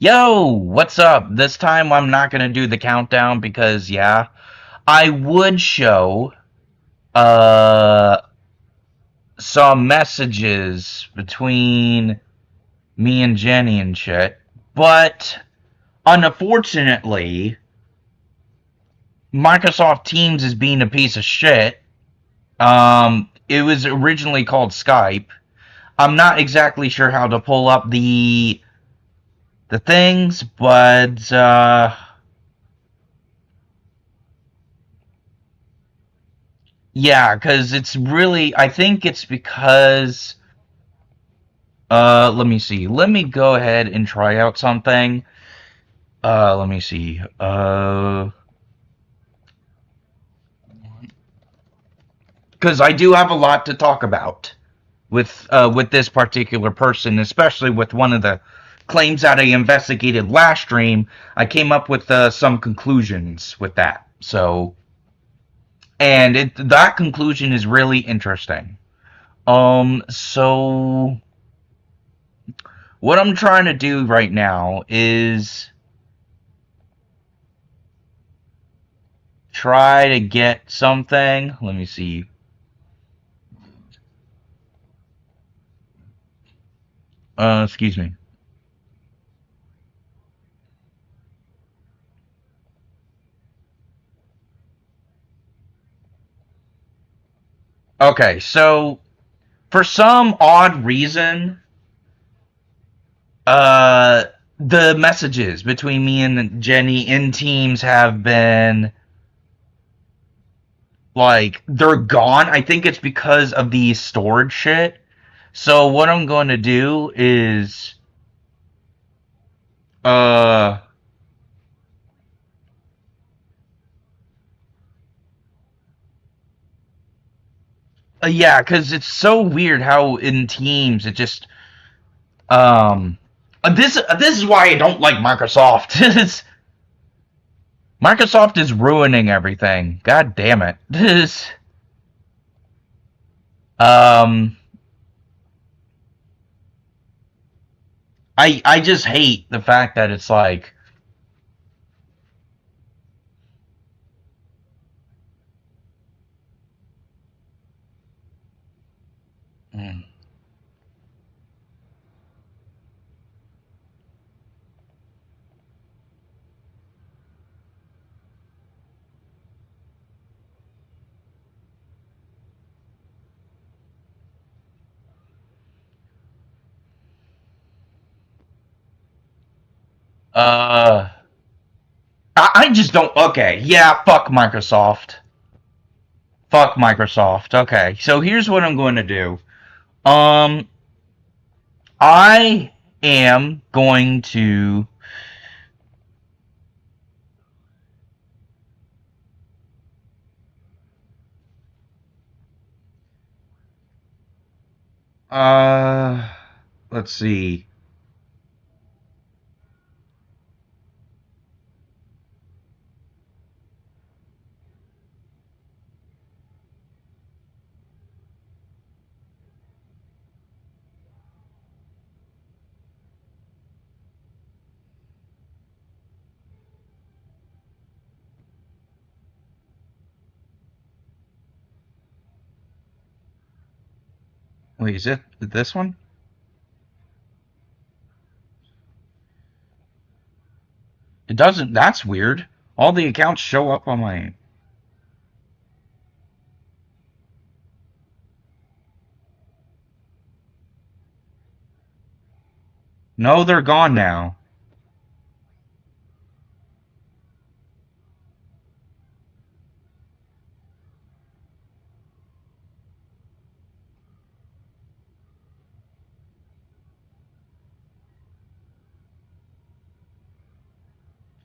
Yo, what's up? This time I'm not gonna do the countdown because yeah, I would show uh some messages between me and Jenny and shit, but unfortunately, Microsoft Teams is being a piece of shit. It was originally called Skype. I'm not exactly sure how to pull up the things, but yeah, because it's really, I think it's because, let me see. Let me go ahead and try out something. Let me see. Because I do have a lot to talk about with this particular person, especially with one of the claims that I investigated last stream. I came up with some conclusions with that. So, and that conclusion is really interesting. So what I'm trying to do right now is try to get something. Let me see. Excuse me. Okay, so for some odd reason, uh, the messages between me and Jenny in Teams have been like they're gone. I think it's because of the storage shit. So what I'm going to do is uh yeah, because it's so weird how in Teams it just this is why I don't like Microsoft. Microsoft is ruining everything. God damn it. This um I just hate the fact that it's like mm, uh I just don't. Okay, yeah, fuck Microsoft. Fuck Microsoft. Okay, so here's what I'm going to do. Um I am going to uh let's see. Wait, is it this one? It doesn't. That's weird. All the accounts show up on my. No, they're gone now.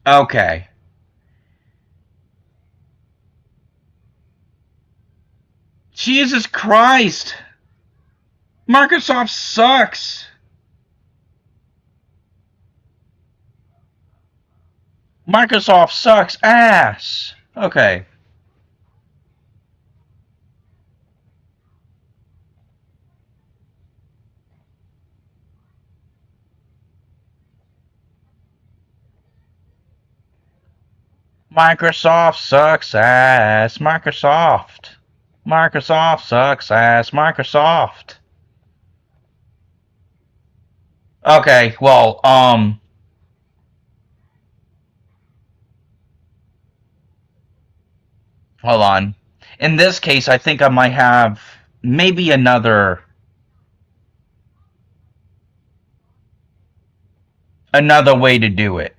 Okay. Jesus Christ! Microsoft sucks! Microsoft sucks ass! Okay. Microsoft sucks ass. Microsoft. Microsoft sucks ass. Microsoft. Okay, well, hold on. In this case, I think I might have maybe another way to do it.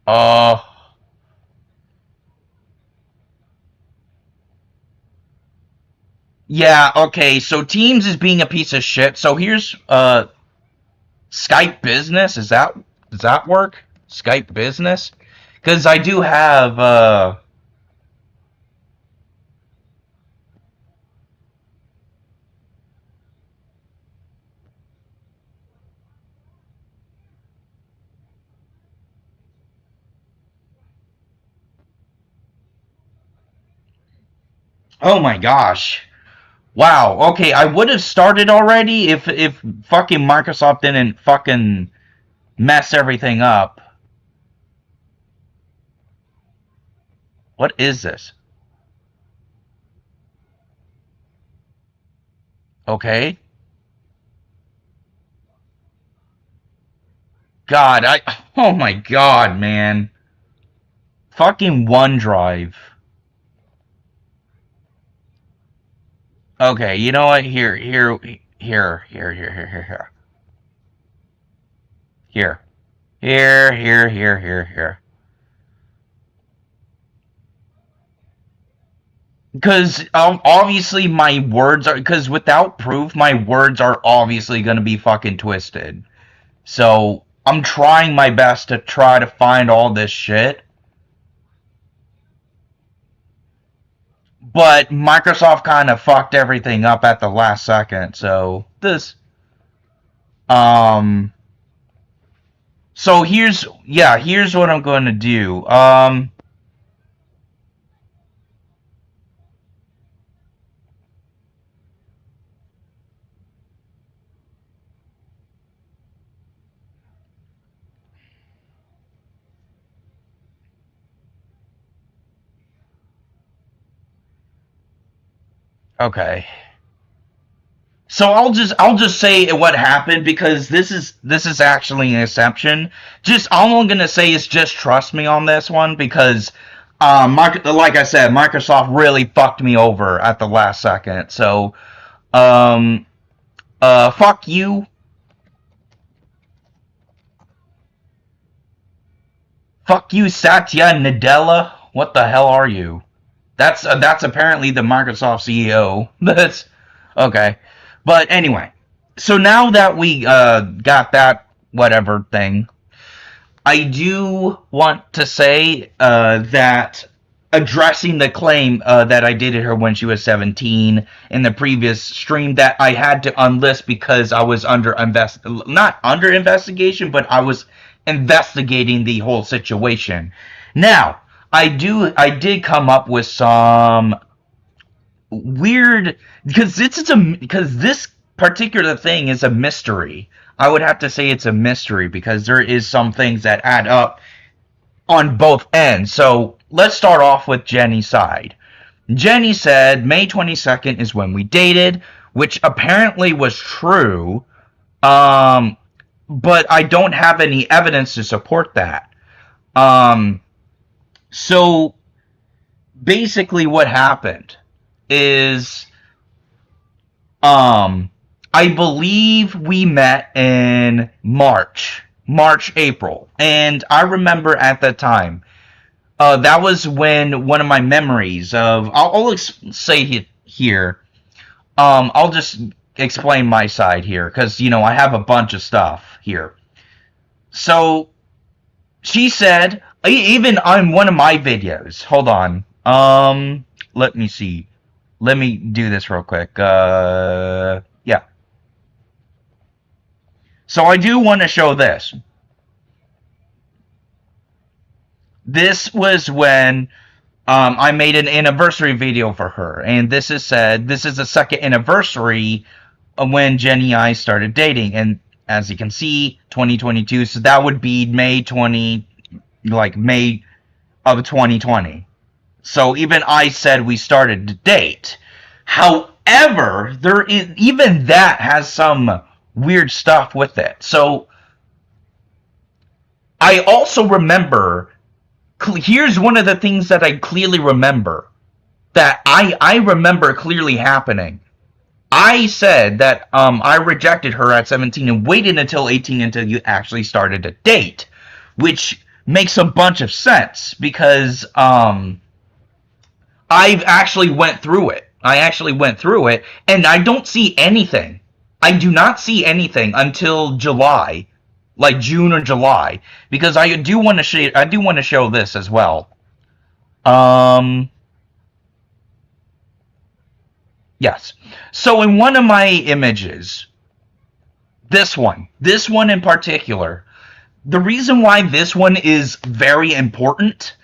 Uh, yeah, okay, so Teams is being a piece of shit. So here's Skype Business. Does that work? Skype Business? Cuz I do have oh my gosh. Wow. Okay, I would have started already if fucking Microsoft didn't fucking mess everything up. What is this? Okay. God, I oh my god, man. Fucking OneDrive. Okay, you know what? Here. Here. Because obviously my words are because without proof, my words are obviously gonna be fucking twisted. So I'm trying my best to try to find all this shit, but Microsoft kind of fucked everything up at the last second. So this, um, so here's what I'm going to do. Okay. So I'll just say what happened because this is actually an exception. Just all I'm gonna say is just trust me on this one because like I said, Microsoft really fucked me over at the last second. So um fuck you, Satya Nadella. What the hell are you? That's apparently the Microsoft CEO. That's okay. But anyway, so now that we got that whatever thing, I do want to say that addressing the claim that I dated her when she was 17 in the previous stream that I had to unlist because I was not under investigation, but I was investigating the whole situation. Now, I did come up with some weird because this particular thing is a mystery. I would have to say it's a mystery because there is some things that add up on both ends. So let's start off with Jenny's side. Jenny said May 22nd is when we dated, which apparently was true. Um, but I don't have any evidence to support that. Um, so basically, what happened is Um, I believe we met in April, and I remember at that time. That was when one of my memories of I'll say here. I'll just explain my side here because I have a bunch of stuff here. So She said, even on one of my videos. Hold on. Let me see. Let me do this real quick. Yeah. So I do want to show this. This was when I made an anniversary video for her, and this is said this is the second anniversary of when Jenny and I started dating, and as you can see, 2022. So that would be May of 2020. So even I said we started to date. However, there is even that has some weird stuff with it. So I also remember. Here's one of the things that I clearly remember that I remember clearly happening. I said that I rejected her at 17 and waited until 18 until you actually started to date, which makes a bunch of sense because I actually went through it. I actually went through it, and I don't see anything. I do not see anything until July, like June or July, because I do want to show. I do want to show this as well. Um, yes. So in one of my images, this one in particular, the reason why this one is very important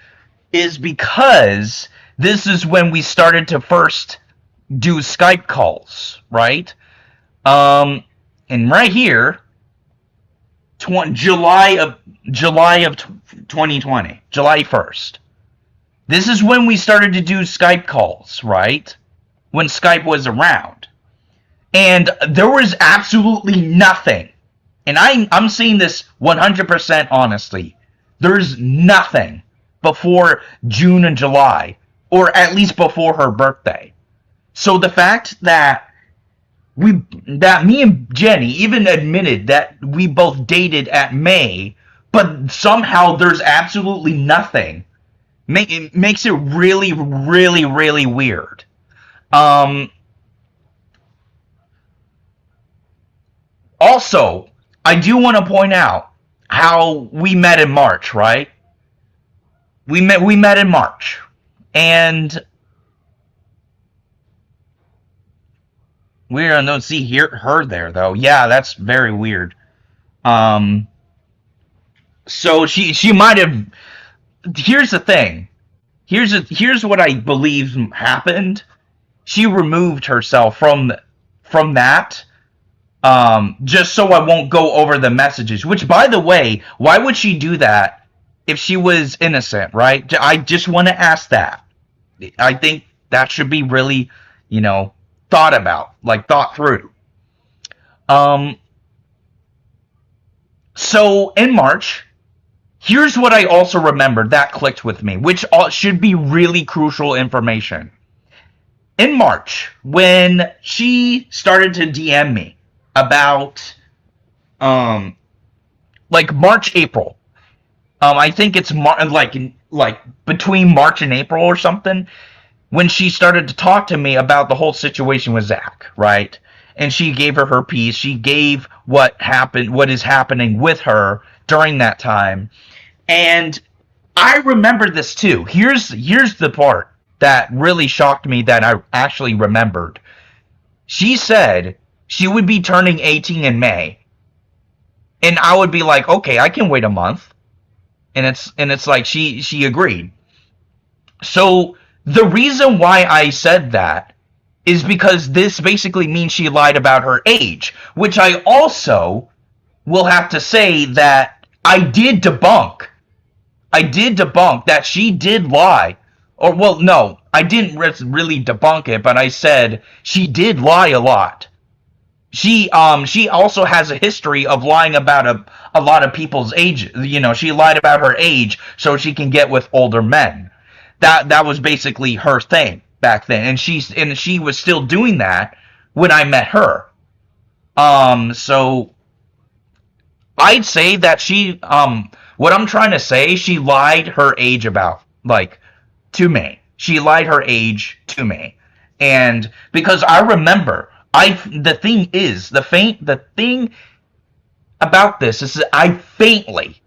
is because this is when we started to first do Skype calls, right? Um, and right here, July of 2020, July 1st. This is when we started to do Skype calls, right? When Skype was around. And there was absolutely nothing. And I'm saying this 100% honestly. There's nothing before June and July, or at least before her birthday. So the fact that me and Jenny even admitted that we both dated at May, but somehow there's absolutely nothing. It makes it really, really, really weird. Um, Also, I do want to point out how we met in March, right? We met in March, and we don't see her there though. Yeah, that's very weird. Um, so she might have. Here's the thing. Here's what I believe happened. She removed herself from that, just so I won't go over the messages. Which, by the way, why would she do that if she was innocent, right? I just want to ask that. I think that should be really, thought about, like thought through. Um, so in March, here's what I also remembered that clicked with me, which should be really crucial information. In March, when she started to DM me about like March, April. I think it's like between March and April or something when she started to talk to me about the whole situation with Zach, right? And she gave her piece. She gave what is happening with her during that time. And I remember this too. Here's the part that really shocked me that I actually remembered. She said she would be turning 18 in May. And I would be like, okay, I can wait a month. And it's like she agreed. So the reason why I said that is because this basically means she lied about her age, which I also will have to say that I did debunk. I did debunk that she did lie. Or, well, no, I didn't really debunk it, but I said she did lie a lot. She also has a history of lying about a lot of people's age. She lied about her age so she can get with older men. That was basically her thing back then, and she was still doing that when I met her. So I'd say that what I'm trying to say, she lied her age about, like, to me. She lied her age to me. And because I remember, the thing about this is that I faintly,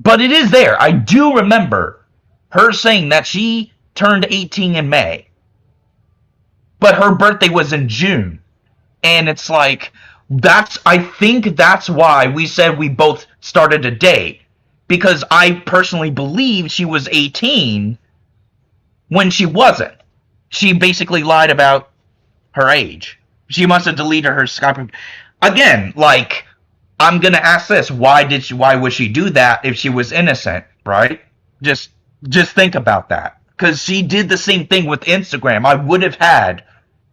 but it is there. I do remember her saying that she turned 18 in May, but her birthday was in June. And it's like, I think that's why we said we both started a date. Because I personally believe she was 18 when she wasn't. She basically lied about her age. She must have deleted her Skype. Again, like, I'm gonna ask this: why would she do that if she was innocent? Right? Just just think about that. Because she did the same thing with Instagram. I would have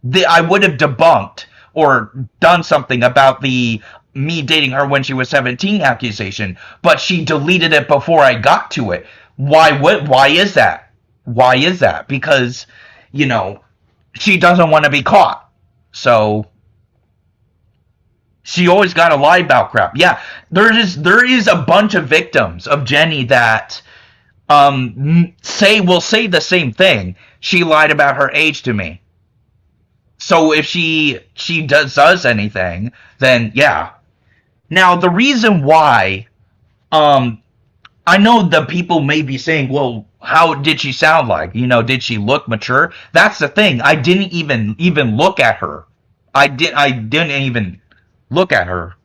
debunked or done something about the me dating her when she was 17 accusation, but she deleted it before I got to it. Why is that? Why is that? Because, you know, she doesn't want to be caught. So she always got to lie about crap. Yeah, there is a bunch of victims of Jenny that will say the same thing. She lied about her age to me. So if she does anything, then yeah. Now the reason why, um, I know the people may be saying, well, how did she sound like? Did she look mature? That's the thing. I didn't even look at her. I didn't even look at her,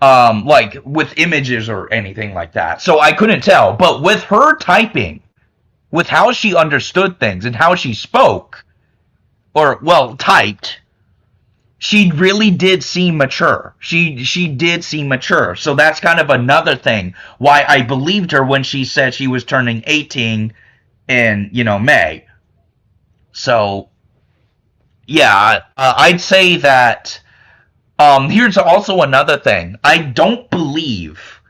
like with images or anything like that. So I couldn't tell. But with her typing, with how she understood things and how she spoke, or well, typed, she really did seem mature. She did seem mature. So that's kind of another thing why I believed her when she said she was turning 18 in, May. So yeah, I'd say that. Here's also another thing. I don't believe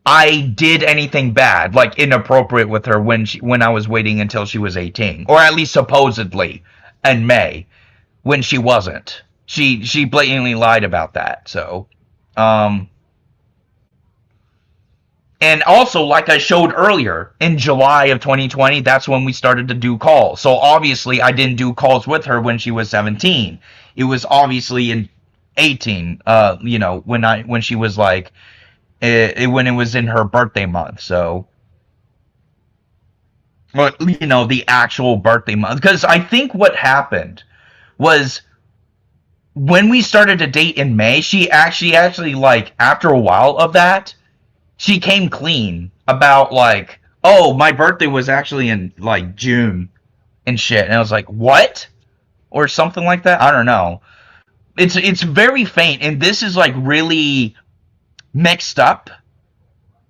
I did anything bad, like inappropriate with her when I was waiting until she was 18, or at least supposedly in May when she wasn't. She blatantly lied about that. So, um, and also, like I showed earlier, in July of 2020, that's when we started to do calls. So obviously, I didn't do calls with her when she was 17. It was obviously in 18. When she was like, when it was in her birthday month. So, well, the actual birthday month. Because I think what happened was when we started to date in May, she actually like after a while of that, she came clean about like, oh, my birthday was actually in like June and shit. And I was like, what? Or something like that. I don't know. It's very faint, and this is like really mixed up.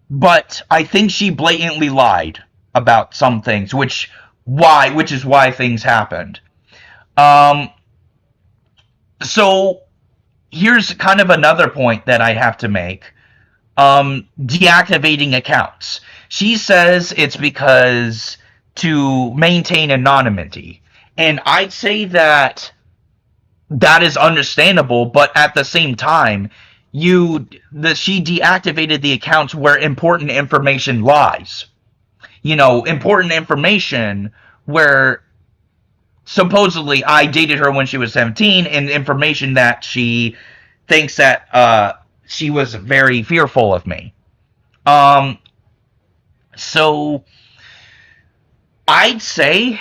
But I think she blatantly lied about some things, which is why things happened. Um, so here's kind of another point that I have to make. Deactivating accounts. She says it's because to maintain anonymity. And I'd say that is understandable, but at the same time, she deactivated the accounts where important information lies. Important information where supposedly I dated her when she was 17, and information that she thinks that she was very fearful of me. Um, so I'd say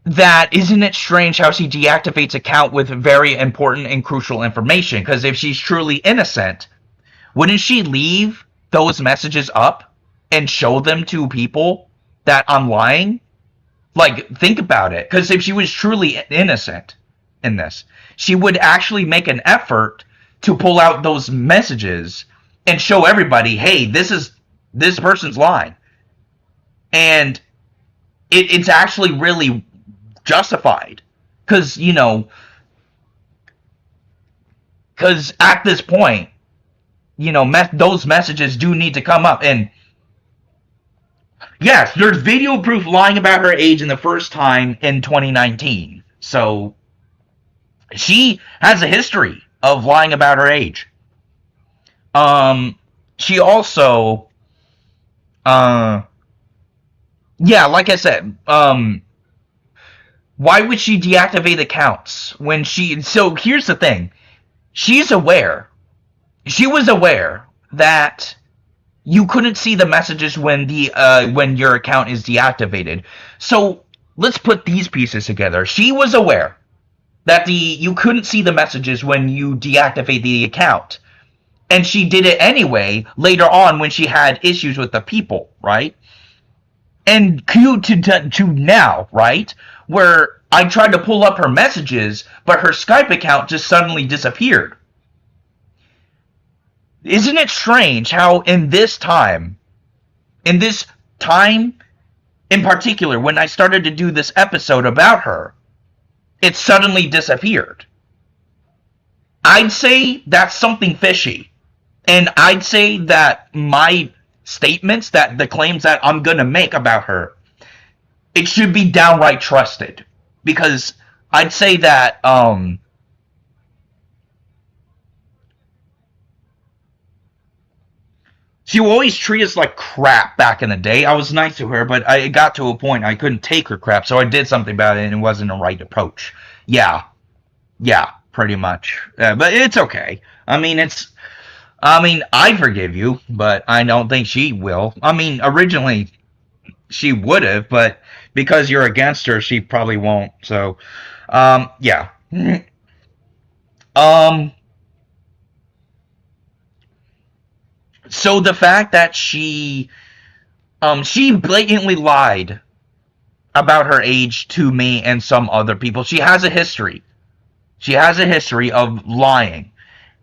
that isn't it strange how she deactivates account with very important and crucial information? Because if she's truly innocent, wouldn't she leave those messages up and show them to people that I'm lying? Like, think about it. Because if she was truly innocent in this, she would actually make an effort to pull out those messages and show everybody, hey, this person's lying. And it's actually really justified. Because, because at this point, those messages do need to come up. And yes, there's video proof lying about her age in the first time in 2019. So she has a history of lying about her age. She also, yeah, like I said, why would she deactivate accounts when so here's the thing. She was aware that You couldn't see the messages when your account is deactivated. So let's put these pieces together. She was aware that the you couldn't see the messages when you deactivate the account, and she did it anyway later on when she had issues with the people, right? And Q to now, right, where I tried to pull up her messages, but her Skype account just suddenly disappeared. Isn't it strange how in this time in particular, when I started to do this episode about her, it suddenly disappeared? I'd say that's something fishy. And I'd say that my statements, that the claims that I'm going to make about her, it should be downright trusted. Because I'd say that she always treated us like crap back in the day. I was nice to her, but it got to a point I couldn't take her crap, so I did something about it, and it wasn't the right approach. Yeah, yeah, pretty much. But it's okay. I mean, I forgive you, but I don't think she will. I mean, originally she would have, but because you're against her, she probably won't. So, yeah. Um, so the fact that she blatantly lied about her age to me and some other people. She has a history. She has a history of lying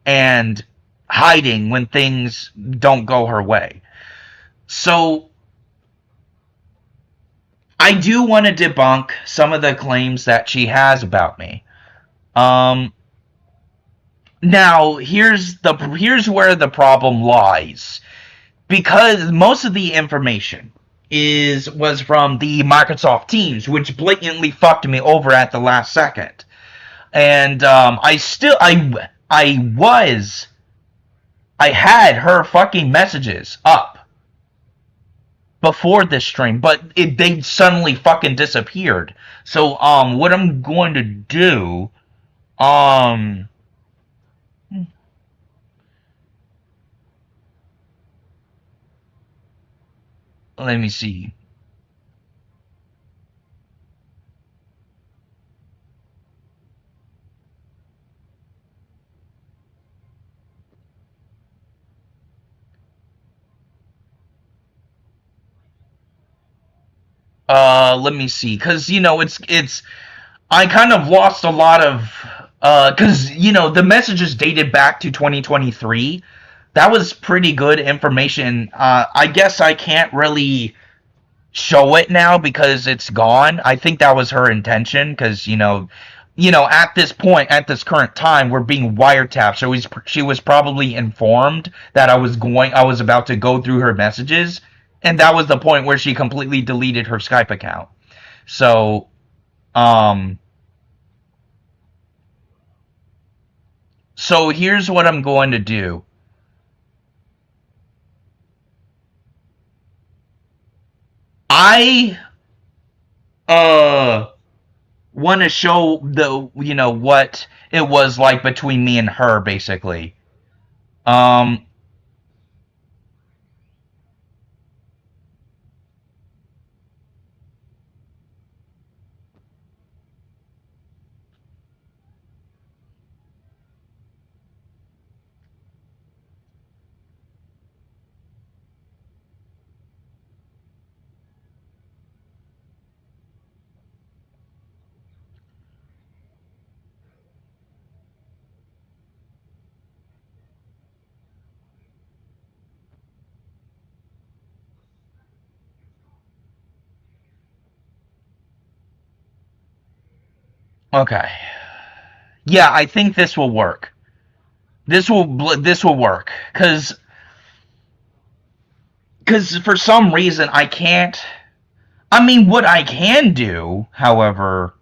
and hiding when things don't go her way. So I do want to debunk some of the claims that she has about me. Um, Now here's where the problem lies, because most of the information is was from the Microsoft Teams, which blatantly fucked me over at the last second. And I had her fucking messages up before this stream, but they suddenly fucking disappeared. So what I'm going to do, um let me see. Let me see, cuz it's I kind of lost a lot of cuz the messages dated back to 2023. That was pretty good information. I guess I can't really show it now because it's gone. I think that was her intention, because at this point, at this current time, we're being wiretapped. So she was probably informed that I was about to go through her messages, and that was the point where she completely deleted her Skype account. So, um, so here's what I'm going to do. I uh want to show the what it was like between me and her, basically. Um, okay. Yeah, I think this will work. This will work, cuz for some reason I can't. I mean, what I can do, however,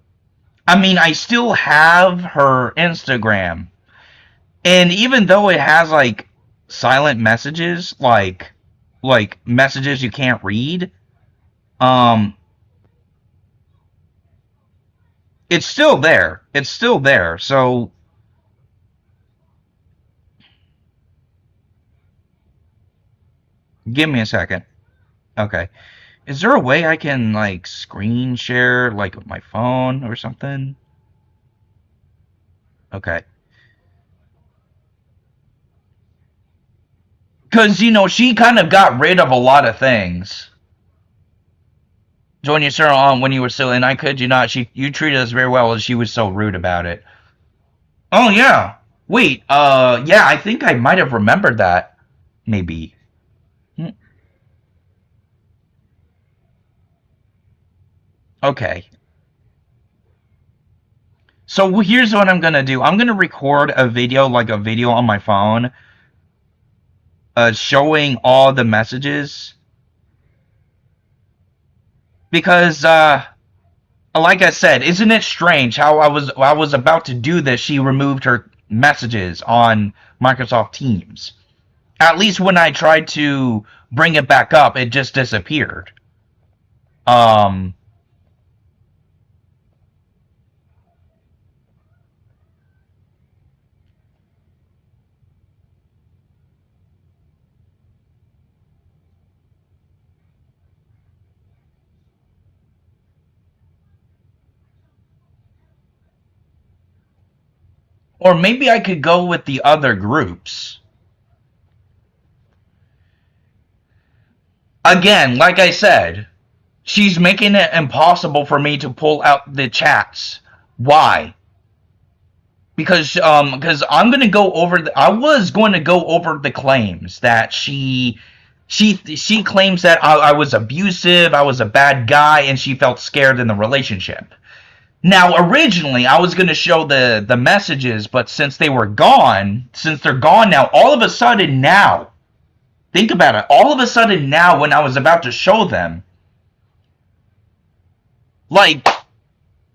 I mean, I still have her Instagram, and even though it has like silent messages, like messages you can't read, um, it's still there. It's still there. So Give me a second. Okay. Is there a way I can like screen share like with my phone or something? Okay. Cause she kind of got rid of a lot of things. Join your server on when you were still in. I could you not. You treated us very well, and she was so rude about it. Oh yeah. Wait. Yeah. I think I might have remembered that. Maybe. Hmm. Okay. So here's what I'm gonna do. I'm gonna record a video, like a video on my phone, showing all the messages because, like I said, isn't it strange how I was about to do this? She removed her messages on Microsoft Teams. At least when I tried to bring it back up, it just disappeared. Um, or maybe I could go with the other groups. Again, like I said, she's making it impossible for me to pull out the chats. Why? Because I'm gonna go over. I was going to go over the claims that she claims that I was abusive, I was a bad guy, and she felt scared in the relationship. Now, originally, I was going to show the messages, but since they're gone now, all of a sudden now, think about it. All of a sudden now, when I was about to show them, like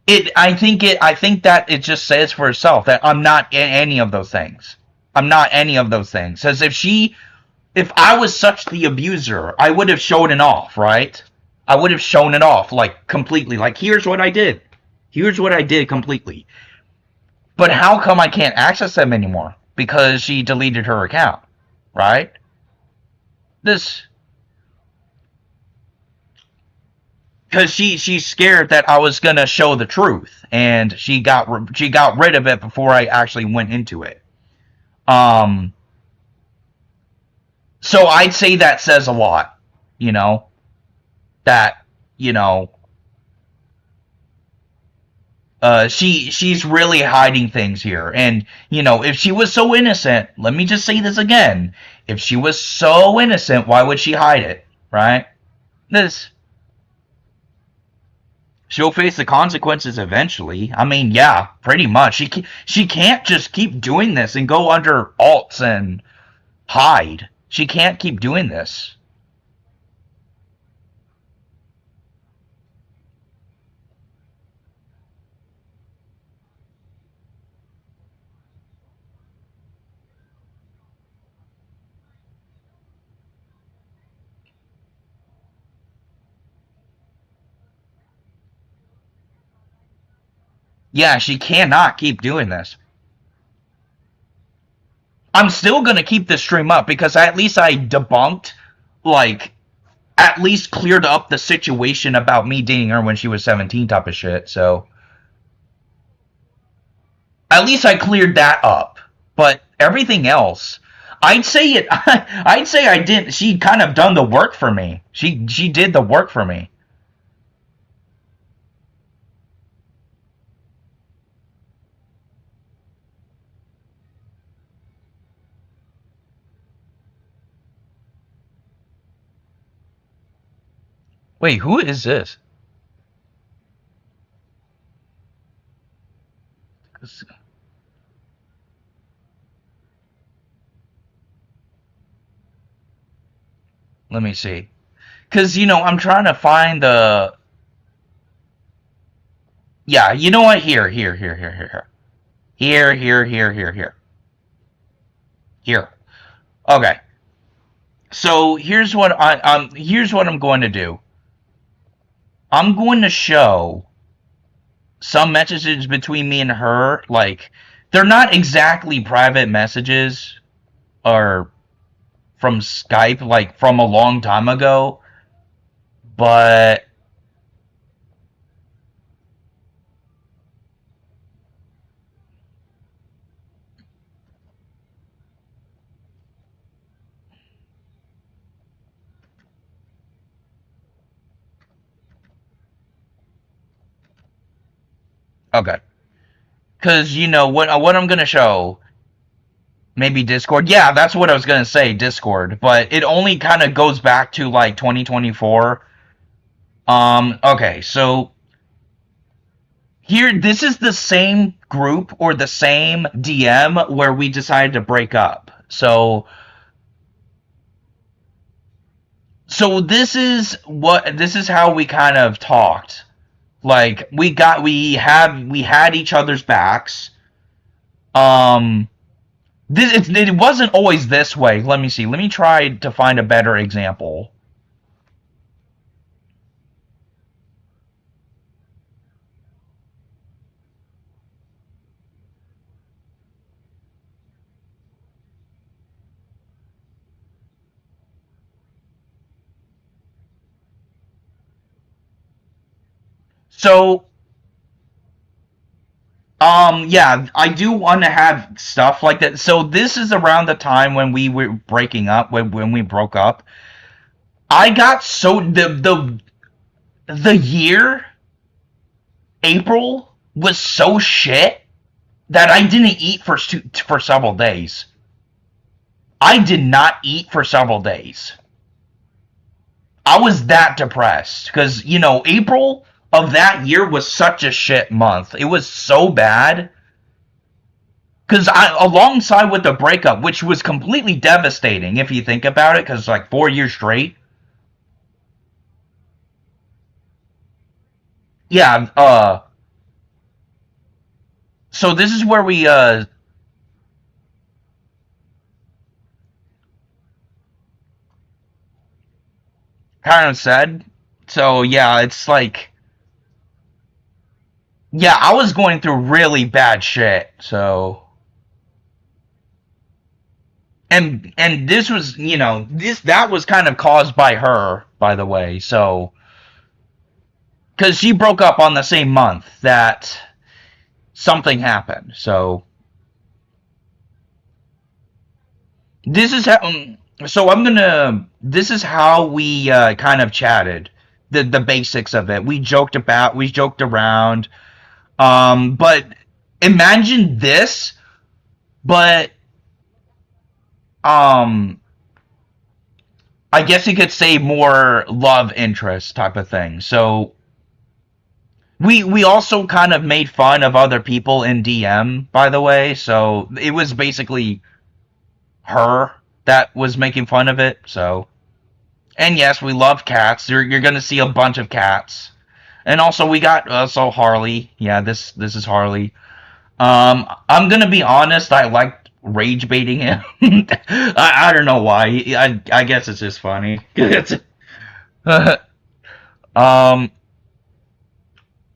I think that it just says for itself that I'm not any of those things. I'm not any of those things. As if I was such the abuser, I would have shown it off, right? I would have shown it off like completely. Like here's what I did. Here's what I did completely. But how come I can't access them anymore? Because she deleted her account, right? This because she's scared that I was gonna show the truth, and she got rid of it before I actually went into it. Um, so I'd say that says a lot, you know, that you know, she's really hiding things here, and if she was so innocent, let me just say this again: if she was so innocent, why would she hide it, right? This She'll face the consequences eventually. I mean, yeah, pretty much. She can't just keep doing this and go under alts and hide. She can't keep doing this. Yeah, she cannot keep doing this. I'm still gonna keep this stream up because at least I debunked, like, at least cleared up the situation about me dating her when she was 17 type of shit. So at least I cleared that up. But everything else, I'd say it. I'd say I didn't. She kind of done the work for me. She did the work for me. Wait, who is this? Let me see. Because I'm trying to find the. Yeah, you know what? Here. Here. Okay. So here's what I'm going to do. I'm going to show some messages between me and her. Like they're not exactly private messages or from Skype, like from a long time ago, but okay. Because what I'm gonna show, maybe Discord. Yeah, that's what I was gonna say, Discord. But it only kind of goes back to like 2024. Okay, so here, this is the same group or the same DM where we decided to break up. So this is how we kind of talked. Like we had each other's backs. Um, it wasn't always this way. Let me see. Let me try to find a better example. So, yeah, I do want to have stuff like that. So this is around the time when we were breaking up, when we broke up. I got so the year April was so shit that I didn't eat for several days. I did not eat for several days. I was that depressed because April of that year was such a shit month. It was so bad because alongside with the breakup, which was completely devastating if you think about it, because like 4 years straight. Yeah. So this is where we kind of said. So yeah, it's like, yeah, I was going through really bad shit. So and this was this that was kind of caused by her, by the way. So because she broke up on the same month that something happened. So this is how. So I'm gonna. This is how we kind of chatted. The basics of it. We joked around. But imagine this, but um, I guess you could say more love interest type of thing. So we also kind of made fun of other people in DM, by the way. So it was basically her that was making fun of it. So, and yes, we love cats. You're gonna see a bunch of cats, and also we got Harley. Yeah, this is Harley. I'm gonna be honest. I liked rage baiting him. I don't know why. I guess it's just funny. um,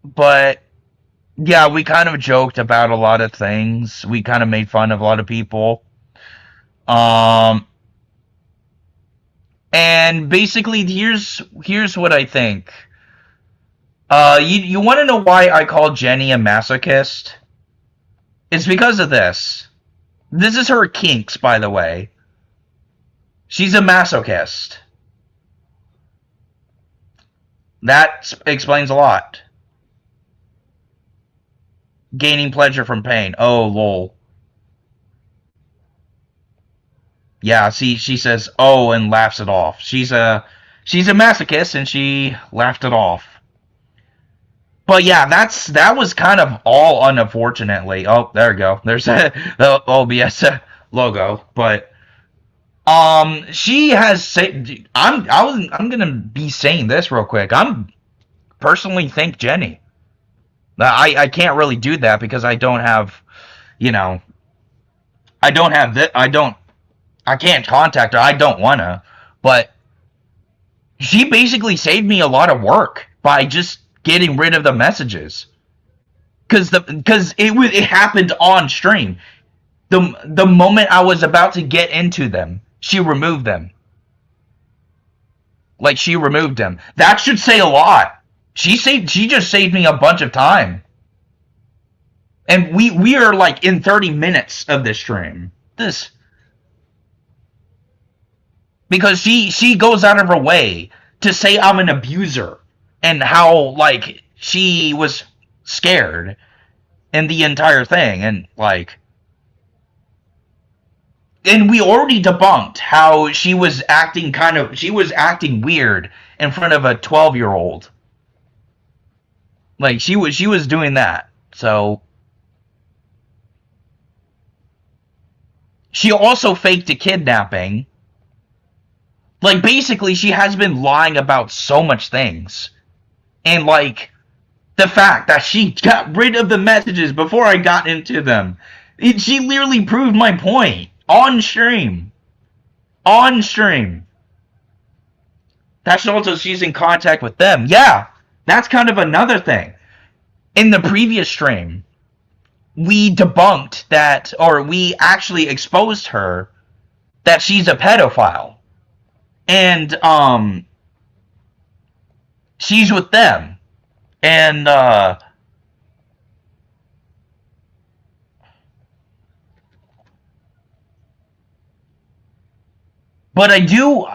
but yeah, we kind of joked about a lot of things. We kind of made fun of a lot of people. Um, and basically, here's what I think. You want to know why I call Jenny a masochist? It's because of this. This is her kinks, by the way. She's a masochist. That explains a lot. Gaining pleasure from pain. Oh, lol. Yeah, see, she says, oh, and laughs it off. She's a masochist, and she laughed it off. But yeah, that was kind of all unfortunately. Oh, there we go. There's the OBS logo. But she has said, I'm gonna be saying this real quick. I'm personally think Jenny. I can't really do that because I don't have, you know, I don't have that. I can't contact her. I don't wanna. But she basically saved me a lot of work by just getting rid of the messages because it happened on stream. The moment I was about to get into them, she removed them. Like, she removed them. That should say a lot. She just saved me a bunch of time. And we are like in 30 minutes of this stream. Because she goes out of her way to say I'm an abuser and how like she was scared in the entire thing, and like, and we already debunked how she was acting weird in front of a 12-year-old. Like, she was doing that. So she also faked a kidnapping. Like, basically, she has been lying about so much things. And, like, the fact that she got rid of the messages before I got into them. She literally proved my point. On stream. On stream. That's also she's in contact with them. Yeah, that's kind of another thing. In the previous stream, we debunked that, or we actually exposed her that she's a pedophile. And, she's with them. And, but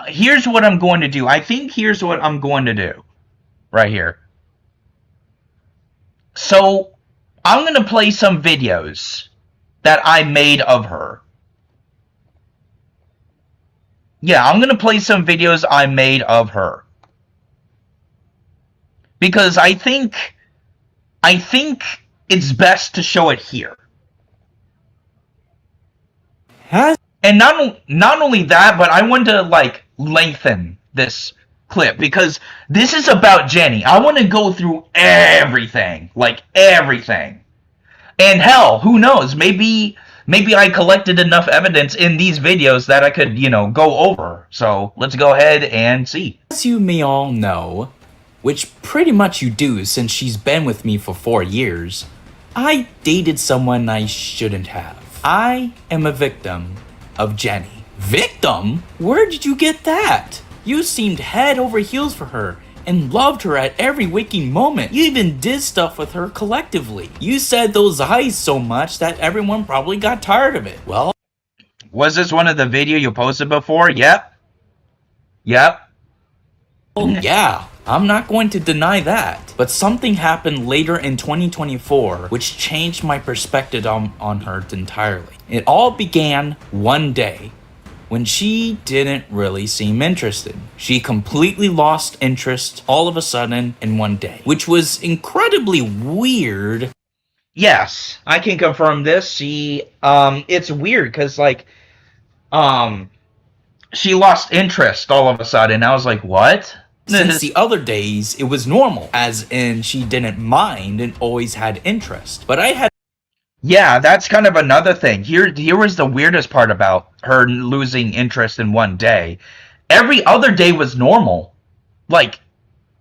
here's what I'm going to do. I think here's what I'm going to do. Right here. So, I'm going to play some videos that I made of her. Yeah, I'm going to play some videos I made of her. Because I think it's best to show it here. And not only that, but I want to like lengthen this clip because this is about Jenny. I want to go through everything, like everything. And hell, who knows? Maybe I collected enough evidence in these videos that I could, go over. So let's go ahead and see. As you may all know, which pretty much you do since she's been with me for 4 years, I dated someone I shouldn't have. I am a victim of Jenny. Victim? Where did you get that? You seemed head over heels for her and loved her at every waking moment. You even did stuff with her collectively. You said those eyes so much that everyone probably got tired of it. Well, was this one of the video you posted before? Yep. Yeah, I'm not going to deny that. But something happened later in 2024 which changed my perspective on her entirely. It all began one day when she didn't really seem interested. She completely lost interest all of a sudden in one day, which was incredibly weird. Yes, I can confirm this. It's weird because, like, she lost interest all of a sudden. I was like, what? Since the other days, it was normal, as in she didn't mind and always had interest. But I had... Yeah, that's kind of another thing. Here was the weirdest part about her losing interest in one day. Every other day was normal. Like,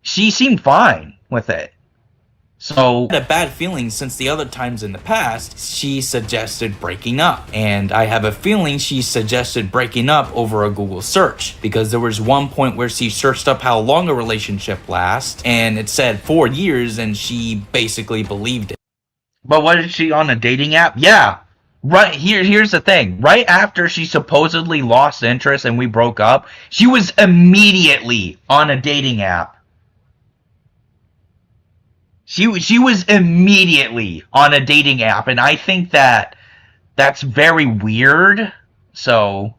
she seemed fine with it. So I had a bad feeling since the other times in the past, she suggested breaking up. And I have a feeling she suggested breaking up over a Google search. Because there was one point where she searched up how long a relationship lasts, and it said 4 years, and she basically believed it. But was she on a dating app? Yeah. Right, here's the thing. Right after she supposedly lost interest and we broke up, she was immediately on a dating app. She was immediately on a dating app, and I think that's very weird. So,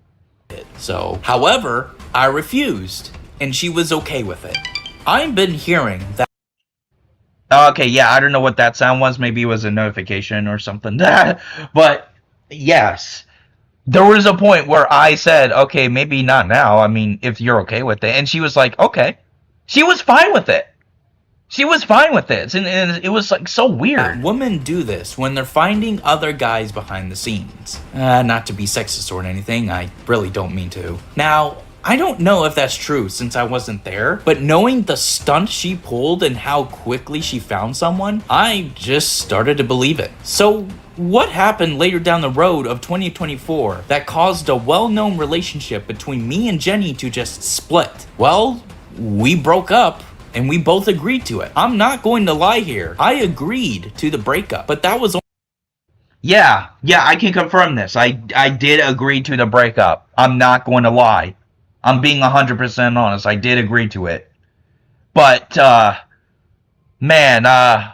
however, I refused, and she was okay with it. I've been hearing that... Okay, yeah, I don't know what that sound was. Maybe it was a notification or something. But, yes. There was a point where I said, okay, maybe not now. I mean, if you're okay with it. And she was like, okay. She was fine with it. She was fine with it. And it was, like, so weird. Women do this when they're finding other guys behind the scenes. Not to be sexist or anything. I really don't mean to. Now, I don't know if that's true since I wasn't there, but knowing the stunt she pulled and how quickly she found someone, I just started to believe it. So What happened later down the road of 2024 that caused a well-known relationship between me and Jenny to just split? Well, we broke up and we both agreed to it. I'm not going to lie here. I agreed to the breakup, but that was Yeah, I can confirm this. I did agree to the breakup. I'm not going to lie. I'm being 100% honest. I did agree to it. But, man,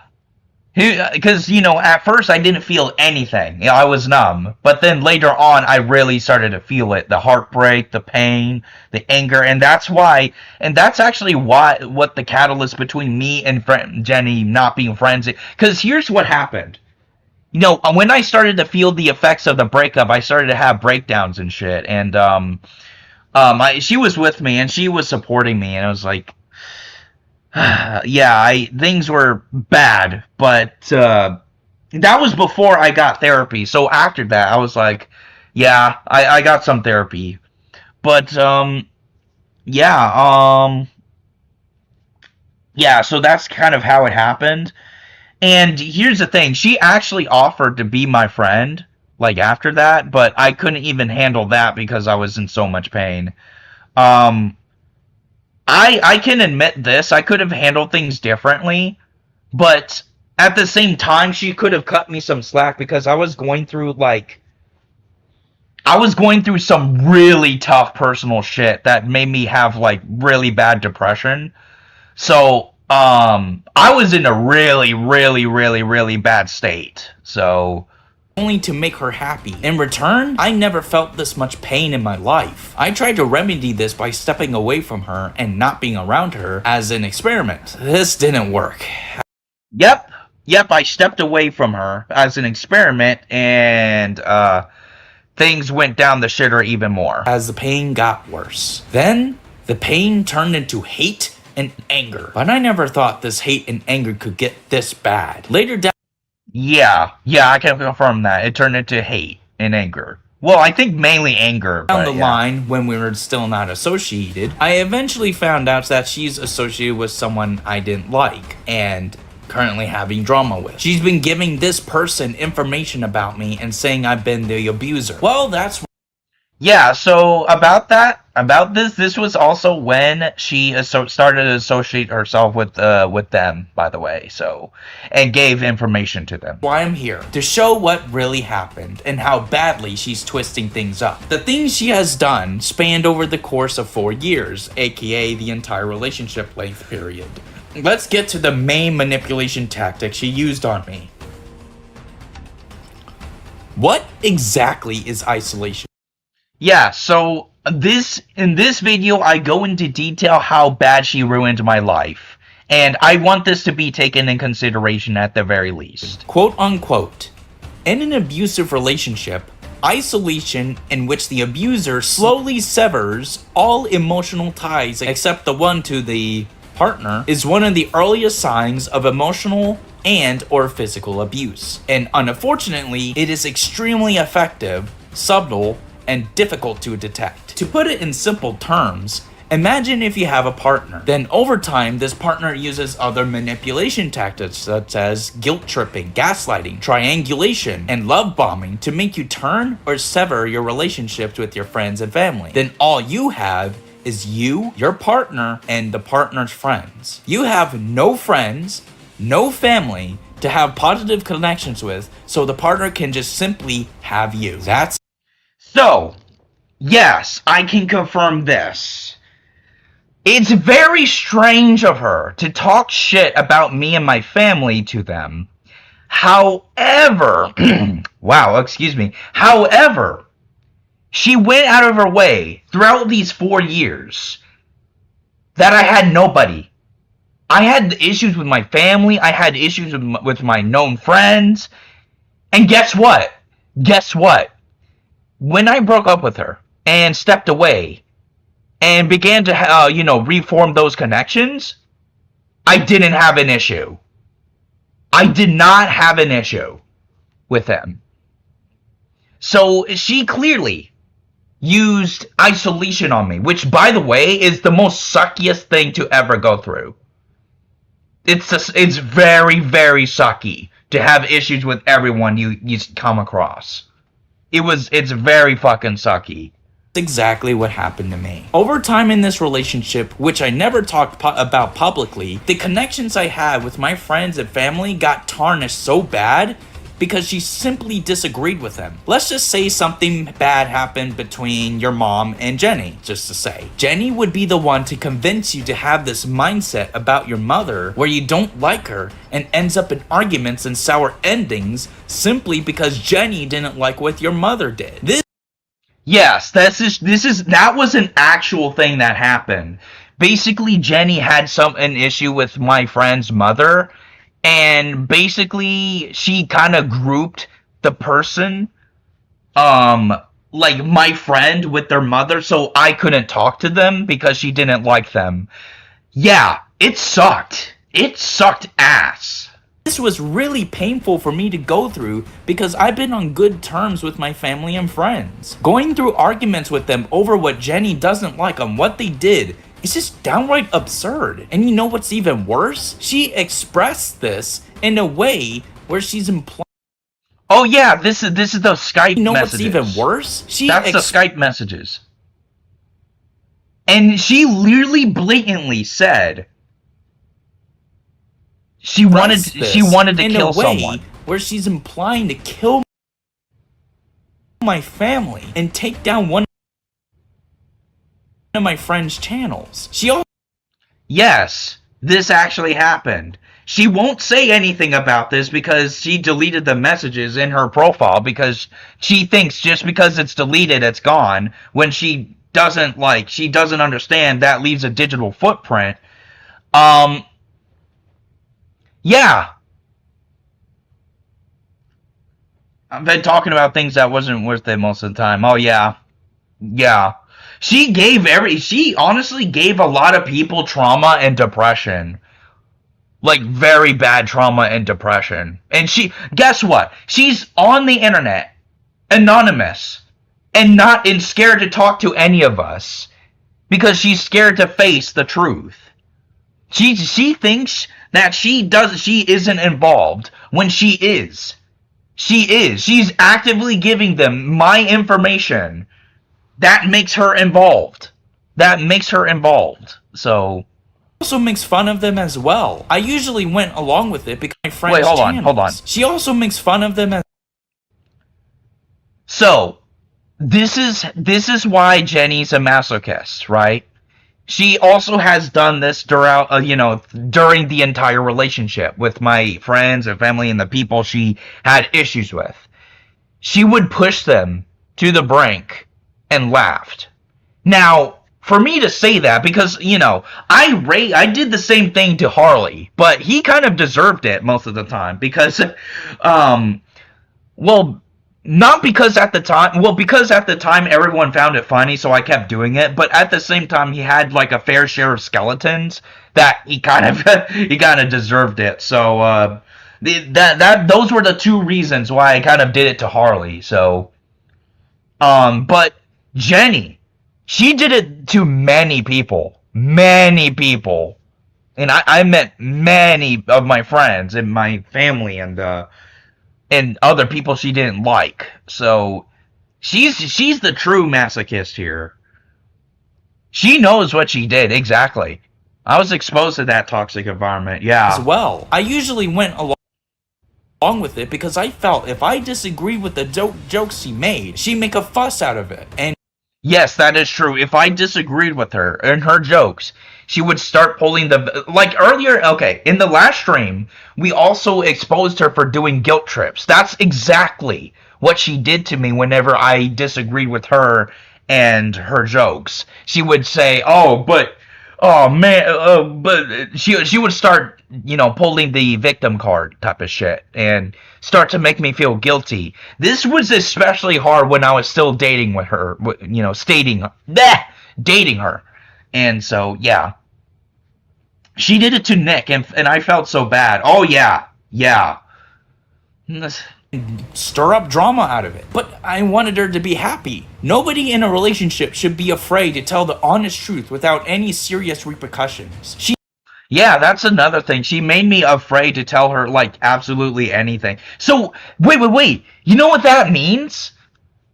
because, at first I didn't feel anything. I was numb. But then later on, I really started to feel it. The heartbreak, the pain, the anger. And that's actually what the catalyst between me and Jenny not being friends. Because here's what happened. When I started to feel the effects of the breakup, I started to have breakdowns and shit. And, she was with me and she was supporting me. And I was like, yeah, things were bad, but that was before I got therapy. So after that, I was like, yeah, I got some therapy, but yeah, yeah. So that's kind of how it happened. And here's the thing: she actually offered to be my friend, like after that, but I couldn't even handle that because I was in so much pain. Um, I can admit this. I could have handled things differently, but at the same time, she could have cut me some slack because I was going through some really tough personal shit that made me have like really bad depression. So, I was in a really, really, really, really bad state. So, only to make her happy. In return, I never felt this much pain in my life. I tried to remedy this by stepping away from her and not being around her as an experiment. This didn't work. yep, I stepped away from her as an experiment, and things went down the shitter even more. As the pain got worse. Then, the pain turned into hate and anger. But I never thought this hate and anger could get this bad. Later down Yeah, I can confirm that. It turned into hate and anger. Well, I think mainly anger. down the line, when we were still not associated, I eventually found out that she's associated with someone I didn't like and currently having drama with. She's been giving this person information about me and saying I've been the abuser. Well, that's Yeah, so about this was also when she started to associate herself with them, by the way. So, and gave information to them. why I'm here, to show what really happened and how badly she's twisting things up. The things she has done spanned over the course of 4 years, aka the entire relationship length period. Let's get to the main manipulation tactic she used on me. What exactly is isolation? Yeah, so in this video, I go into detail how bad she ruined my life. And I want this to be taken in consideration at the very least. Quote unquote. In an abusive relationship, isolation in which the abuser slowly severs all emotional ties except the one to the partner is one of the earliest signs of emotional and or physical abuse. And unfortunately, it is extremely effective, subtle, and difficult to detect. To put it in simple terms, imagine if you have a partner. Then over time, this partner uses other manipulation tactics such as guilt tripping, gaslighting, triangulation, and love bombing to make you turn or sever your relationships with your friends and family. Then all you have is you, your partner, and the partner's friends. You have no friends, no family to have positive connections with, so the partner can just simply have you. That's So, yes, I can confirm this. It's very strange of her to talk shit about me and my family to them. However, wow, excuse me. However, she went out of her way throughout these 4 years that I had nobody. I had issues with my family. I had issues with my known friends. And guess what? When I broke up with her and stepped away and began to, reform those connections, I didn't have an issue. I did not have an issue with them. So she clearly used isolation on me, which, by the way, is the most suckiest thing to ever go through. It's very, very sucky to have issues with everyone you come across. It's very fucking sucky. Exactly what happened to me. Over time in this relationship, which I never talked about publicly, the connections I had with my friends and family got tarnished so bad because she simply disagreed with them. Let's just say something bad happened between your mom and Jenny, just to say. Jenny would be the one to convince you to have this mindset about your mother where you don't like her and ends up in arguments and sour endings simply because Jenny didn't like what your mother did. Yes, that was an actual thing that happened. Basically, Jenny had an issue with my friend's mother, and basically she kind of grouped the person, like my friend with their mother, so I couldn't talk to them because she didn't like them. Yeah, it sucked. It sucked ass. This was really painful for me to go through because I've been on good terms with my family and friends. Going through arguments with them over what Jenny doesn't like on what they did is just downright absurd. And you know what's even worse? She expressed this in a way where she's implying. Oh yeah, this is the Skype messages. You know what's even worse? That's the Skype messages. And she literally blatantly said she wanted to kill someone. Where she's implying to kill my family and take down one of my friend's channels. Yes, this actually happened. She won't say anything about this because she deleted the messages in her profile because she thinks just because it's deleted, it's gone. When she doesn't understand that leaves a digital footprint. Yeah. I've been talking about things that wasn't worth it most of the time. Oh yeah. Yeah. She honestly gave a lot of people trauma and depression. Like very bad trauma and depression. And guess what? She's on the internet, anonymous, and scared to talk to any of us because she's scared to face the truth. She thinks that she isn't involved when she is. She is. She's actively giving them my information. That makes her involved. So also makes fun of them as well. I usually went along with it because my friends. Wait, hold on. She also makes fun of them as. So, this is why Jenny's a masochist, right? She also has done this during the entire relationship with my friends and family and the people she had issues with. She would push them to the brink and laughed. Now, for me to say that, because, I did the same thing to Harley, but he kind of deserved it most of the time because, not because at the time, because at the time everyone found it funny, so I kept doing it, but at the same time he had like a fair share of skeletons that he kind of deserved it. So those were the two reasons why I kind of did it to Harley. So but Jenny, she did it to many people. And I met many of my friends and my family and other people she didn't like. So she's the true masochist here. She knows what she did, exactly. I was exposed to that toxic environment, yeah. As well. I usually went along with it because I felt if I disagreed with the jokes she made, she'd make a fuss out of it. And yes, that is true. If I disagreed with her and her jokes, she would start pulling in the last stream, we also exposed her for doing guilt trips. That's exactly what she did to me whenever I disagreed with her and her jokes. She would say, but she would start, pulling the victim card type of shit and start to make me feel guilty. This was especially hard when I was still dating with her, dating her. And so, yeah. She did it to Nick, and I felt so bad. Oh, yeah. Stir up drama out of it. But I wanted her to be happy. Nobody in a relationship should be afraid to tell the honest truth without any serious repercussions. Yeah, that's another thing. She made me afraid to tell her, like, absolutely anything. So, wait. You know what that means?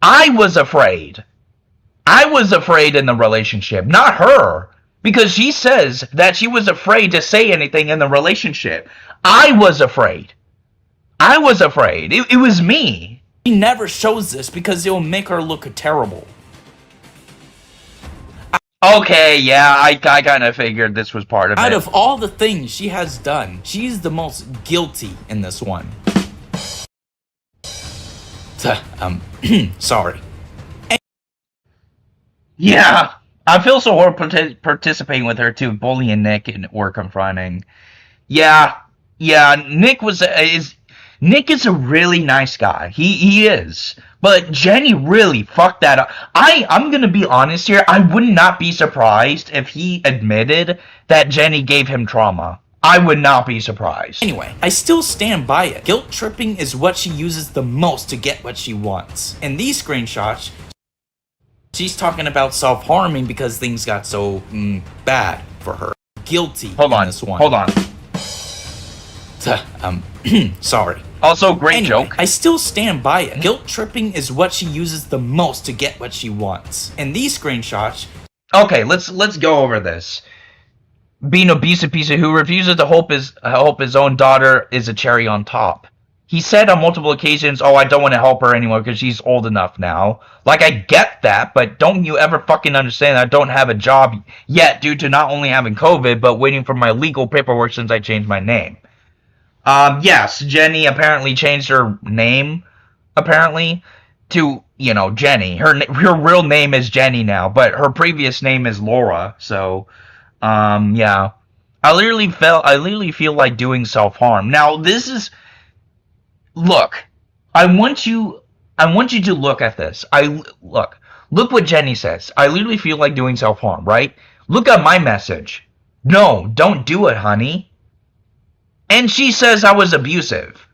I was afraid. I was afraid in the relationship, not her. Because she says that she was afraid to say anything in the relationship. I was afraid. I was afraid. It was me. She never shows this because it'll make her look terrible. Okay, yeah, I kind of figured this was part of Out it. of all the things she has done, she's the most guilty in this one. Sorry. Yeah, I feel so horrible participating with her too, bullying Nick and or confronting. Yeah, yeah. Nick is a really nice guy. He is. But Jenny really fucked that up. I'm gonna be honest here. I would not be surprised if he admitted that Jenny gave him trauma. I would not be surprised. Anyway, I still stand by it. Guilt tripping is what she uses the most to get what she wants. In these screenshots, she's talking about self-harming because things got so bad for her. Guilty Hold in on. this one. Hold on. Sorry. Also, great Anyway, joke. I still stand by it. Guilt tripping is what she uses the most to get what she wants. In these screenshots, Okay, let's go over this. Being abusive piece of who refuses to help his own daughter is a cherry on top. He said on multiple occasions, "Oh, I don't want to help her anymore because she's old enough now." Like, I get that, but don't you ever fucking understand I don't have a job yet due to not only having COVID, but waiting for my legal paperwork since I changed my name. Yes, Jenny apparently changed her name, apparently, to, Jenny. Her real name is Jenny now, but her previous name is Laura, so, yeah. I literally feel like doing self-harm. Now, look, I want you to look at this. Look what Jenny says. I literally feel like doing self-harm, right? Look at my message. No, don't do it, honey. And she says I was abusive.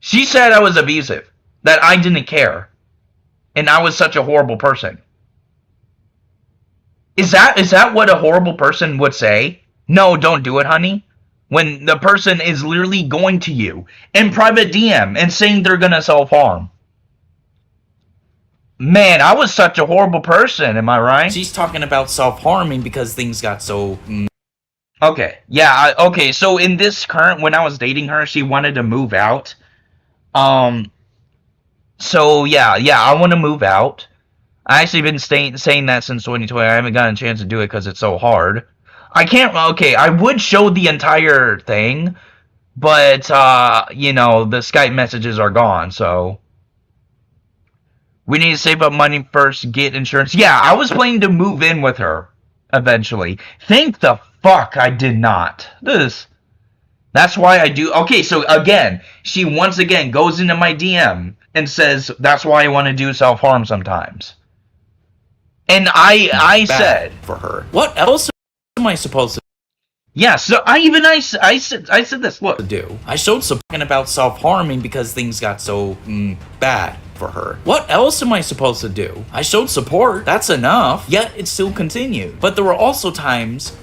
She said I was abusive. That I didn't care. And I was such a horrible person. Is that what a horrible person would say? No, don't do it, honey. When the person is literally going to you in private DM and saying they're gonna self-harm. Man, I was such a horrible person, am I right? she's talking about self-harming because things got so Okay, yeah, okay, so in this when I was dating her, she wanted to move out. So yeah, I want to move out. I actually been saying that since 2020. I haven't gotten a chance to do it because it's so hard. I can't, okay, I would show the entire thing, but, the Skype messages are gone, so. We need to save up money first, get insurance. Yeah, I was planning to move in with her, eventually. Thank the fuck I did not. That's why I do. Okay, so again, she once again goes into my DM and says, that's why I want to do self-harm sometimes. And I said for her. What else am I supposed to yeah, so I said this. Look, do? I showed something about self-harming because things got so bad for her. What else am I supposed to do? I showed support. That's enough. Yet it still continued. But there were also times.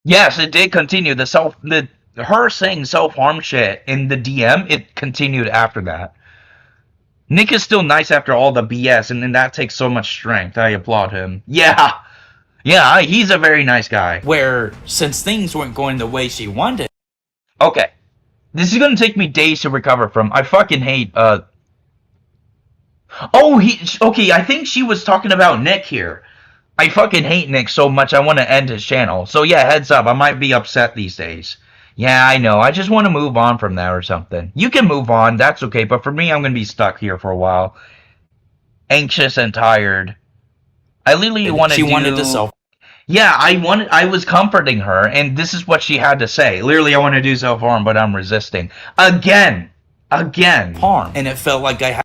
Yes, it did continue. Her saying self-harm shit in the DM, it continued after that. Nick is still nice after all the BS, and that takes so much strength. I applaud him. Yeah, he's a very nice guy. Where, since things weren't going the way she wanted. Okay. This is gonna take me days to recover from. I fucking hate, okay, I think she was talking about Nick here. I fucking hate Nick so much I want to end his channel. So yeah, heads up, I might be upset these days. Yeah, I know. I just want to move on from that or something. You can move on, that's okay, but for me, I'm gonna be stuck here for a while. Anxious and tired. I literally wanted to self. Yeah, I was comforting her, and this is what she had to say. Literally, I want to do self-harm, but I'm resisting. Again. Harm. And it felt like I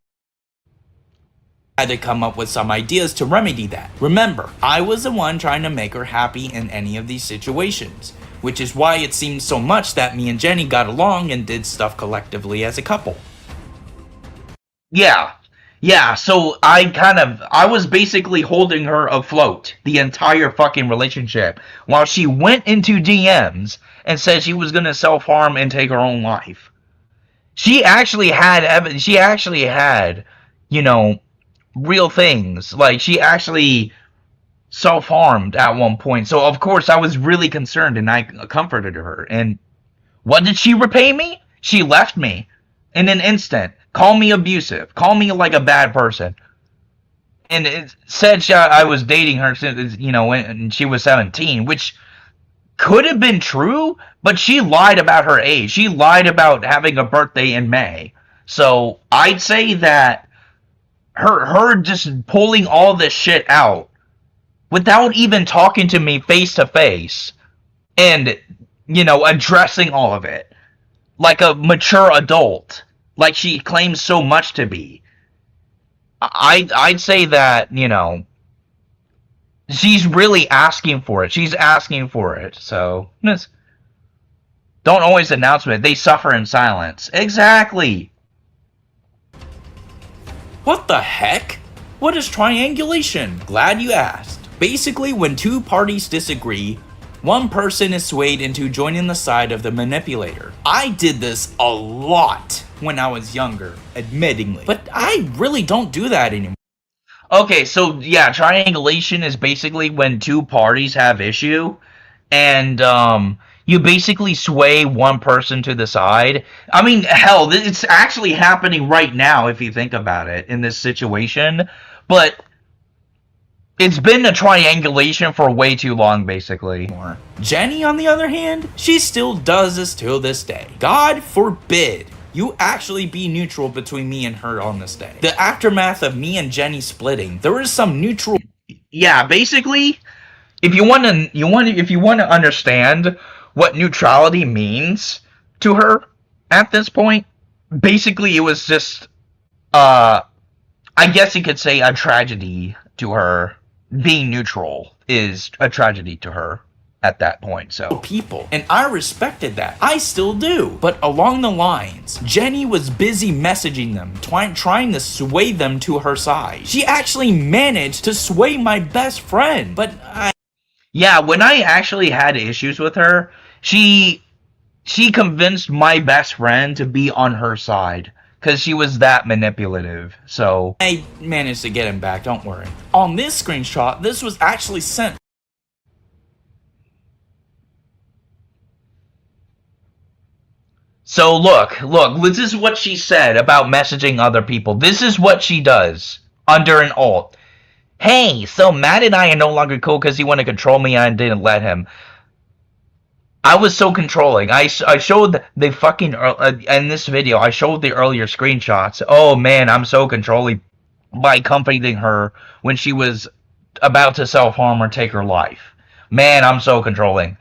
had to come up with some ideas to remedy that. Remember, I was the one trying to make her happy in any of these situations, which is why it seems so much that me and Jenny got along and did stuff collectively as a couple. Yeah, Yeah, so I was basically holding her afloat the entire fucking relationship while she went into DMs and said she was gonna self harm and take her own life. She actually had evidence. She actually had, you know, real things. Like she actually self harmed at one point. So of course I was really concerned and I comforted her. And what did she repay me? She left me in an instant. Call me abusive. Call me like a bad person. And it said I was dating her since when she was 17, which could have been true, but she lied about her age. She lied about having a birthday in May. So I'd say that her just pulling all this shit out without even talking to me face to face and addressing all of it like a mature adult, like she claims so much to be. I'd say that she's really asking for it. She's asking for it. So don't always announce it. They suffer in silence. Exactly. What the heck? What is triangulation? Glad you asked. Basically, when two parties disagree, one person is swayed into joining the side of the manipulator. I did this a lot when I was younger, admittingly, but I really don't do that anymore. Okay, so yeah, triangulation is basically when two parties have issue and you basically sway one person to the side. I mean, hell, it's actually happening right now if you think about it in this situation, but it's been a triangulation for way too long, basically. Jenny, on the other hand, she still does this till this day. God forbid you actually be neutral between me and her on this day. The aftermath of me and Jenny splitting, there is some neutral. Yeah, basically, if you want to understand what neutrality means to her at this point, basically it was just I guess you could say a tragedy to her. Being neutral is a tragedy to her at that point. So people, and I respected that. I still do. But along the lines, Jenny was busy messaging them, trying to sway them to her side. She actually managed to sway my best friend, but yeah, when I actually had issues with her, she convinced my best friend to be on her side because she was that manipulative. So I managed to get him back, don't worry. On this screenshot, this was actually sent. So look, this is what she said about messaging other people. This is what she does under an alt. Hey, so Matt and I are no longer cool because he wanted to control me and I didn't let him. I was so controlling. I showed the fucking in this video. I showed the earlier screenshots. Oh man, I'm so controlling by comforting her when she was about to self harm or take her life. Man, I'm so controlling.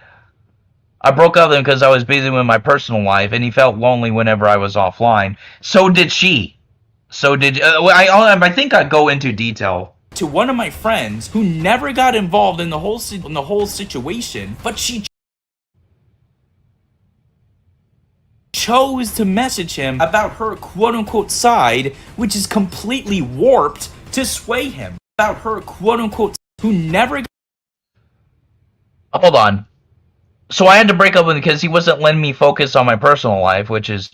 I broke up with him because I was busy with my personal life, and he felt lonely whenever I was offline. So did she. So did I think I go into detail. To one of my friends who never got involved in the whole situation, but she chose to message him about her quote-unquote side, which is completely warped to sway him. About her quote-unquote who never. Hold on. So I had to break up with him because he wasn't letting me focus on my personal life, which is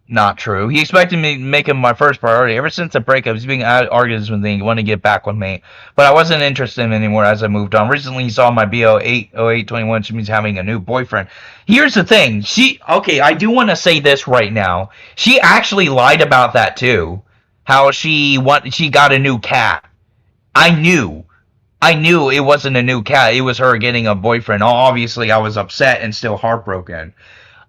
not true. He expected me to make him my first priority. Ever since the breakup, he's been arguing with me. He wanted to get back with me. But I wasn't interested in him anymore as I moved on. Recently, he saw my BO 80821, which means having a new boyfriend. Here's the thing. I do want to say this right now. She actually lied about that too. How she got a new cat. I knew it wasn't a new cat. It was her getting a boyfriend. Obviously, I was upset and still heartbroken.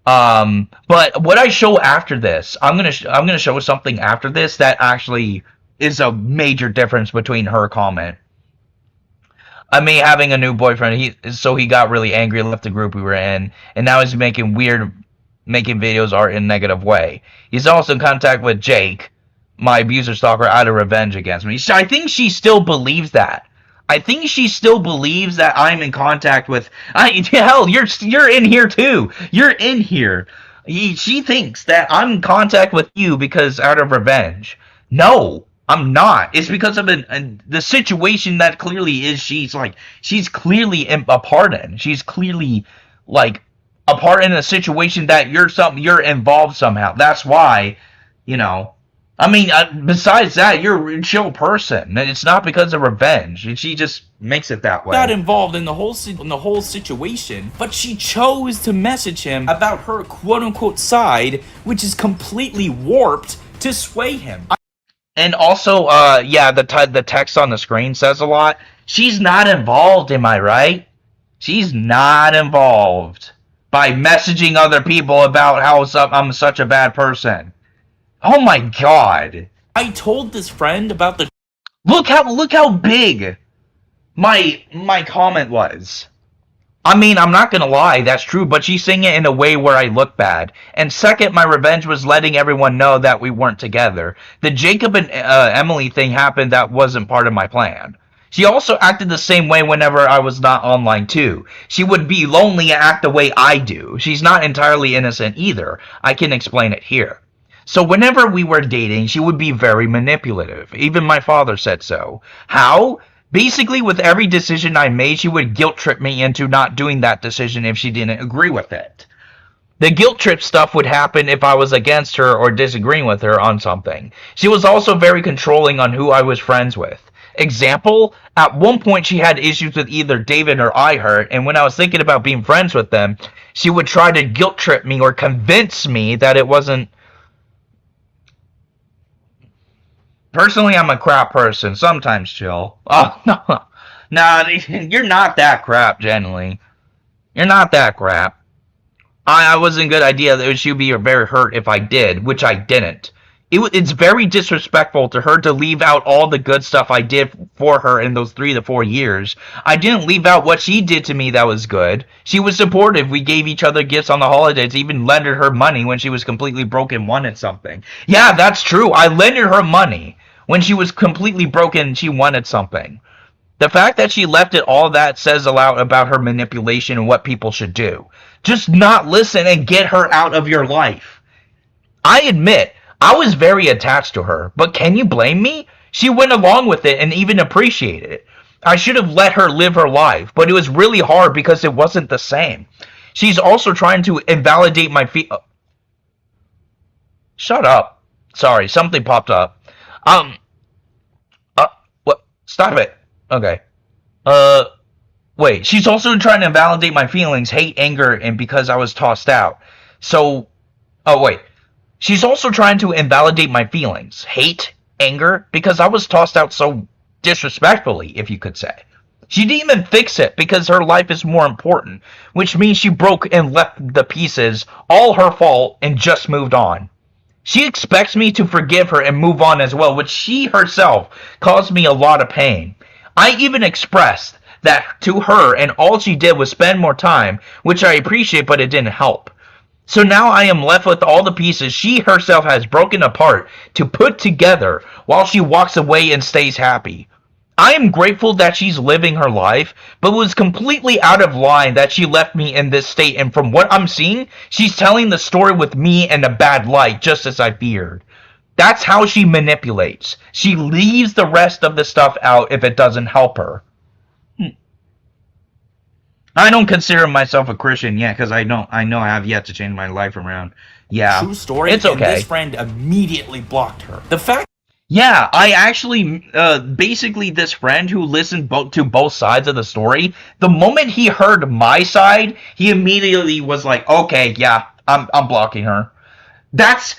But what I show after this, I'm gonna show something after this that actually is a major difference between her comment. I mean, having a new boyfriend, he got really angry, left the group we were in, and now he's making videos art in a negative way. He's also in contact with Jake, my abuser stalker, out of revenge against me. So I think she still believes that. I think she still believes that I'm in contact with. Hell, you're in here too. You're in here. She thinks that I'm in contact with you because out of revenge. No, I'm not. It's because of the situation that clearly is. She's clearly a part in. She's clearly like a part in a situation that you're involved somehow. That's why, you know. I mean, besides that, you're a chill person. It's not because of revenge. She just makes it that way. Got involved in the whole situation, but she chose to message him about her quote-unquote side, which is completely warped to sway him. And also, yeah, the text on the screen says a lot. She's not involved, am I right? She's not involved by messaging other people about how I'm such a bad person. Oh my god! I told this friend about the Look how big my comment was. I mean, I'm not gonna lie, that's true, but she's saying it in a way where I look bad. And second, my revenge was letting everyone know that we weren't together. The Jacob and Emily thing happened that wasn't part of my plan. She also acted the same way whenever I was not online too. She would be lonely and act the way I do. She's not entirely innocent either. I can explain it here. So whenever we were dating, she would be very manipulative. Even my father said so. How? Basically, with every decision I made, she would guilt trip me into not doing that decision if she didn't agree with it. The guilt trip stuff would happen if I was against her or disagreeing with her on something. She was also very controlling on who I was friends with. Example, at one point she had issues with either David or iHeart, and when I was thinking about being friends with them, she would try to guilt trip me or convince me that it wasn't. Personally, I'm a crap person. Sometimes chill. Oh, no. Nah, you're not that crap, generally. You're not that crap. I wasn't a good idea that she'd be very hurt if I did, which I didn't. It's very disrespectful to her to leave out all the good stuff I did for her in those 3 to 4 years. I didn't leave out what she did to me that was good. She was supportive. We gave each other gifts on the holidays, even lended her money when she was completely broke and wanted something. Yeah, that's true. I lended her money when she was completely broken and she wanted something. The fact that she left it all that says a lot about her manipulation and what people should do. Just not listen and get her out of your life. I admit, I was very attached to her, but can you blame me? She went along with it and even appreciated it. I should have let her live her life, but it was really hard because it wasn't the same. She's also trying to invalidate my Shut up. Sorry, something popped up. What? Stop it. Okay. Wait. She's also trying to invalidate my feelings, hate, anger, and because I was tossed out. So, wait. She's also trying to invalidate my feelings, hate, anger, because I was tossed out so disrespectfully, if you could say. She didn't even fix it because her life is more important, which means she broke and left the pieces, all her fault, and just moved on. She expects me to forgive her and move on as well, which she herself caused me a lot of pain. I even expressed that to her, and all she did was spend more time, which I appreciate, but it didn't help. So now I am left with all the pieces she herself has broken apart to put together while she walks away and stays happy. I am grateful that she's living her life, but it was completely out of line that she left me in this state, and from what I'm seeing, she's telling the story with me in a bad light, just as I feared. That's how she manipulates. She leaves the rest of the stuff out if it doesn't help her. I don't consider myself a Christian yet because I know I have yet to change my life around. Yeah, true story, it's okay. And this friend immediately blocked her. The fact. Yeah, I actually, basically this friend who listened to both sides of the story, the moment he heard my side, he immediately was like, okay, yeah, I'm blocking her. That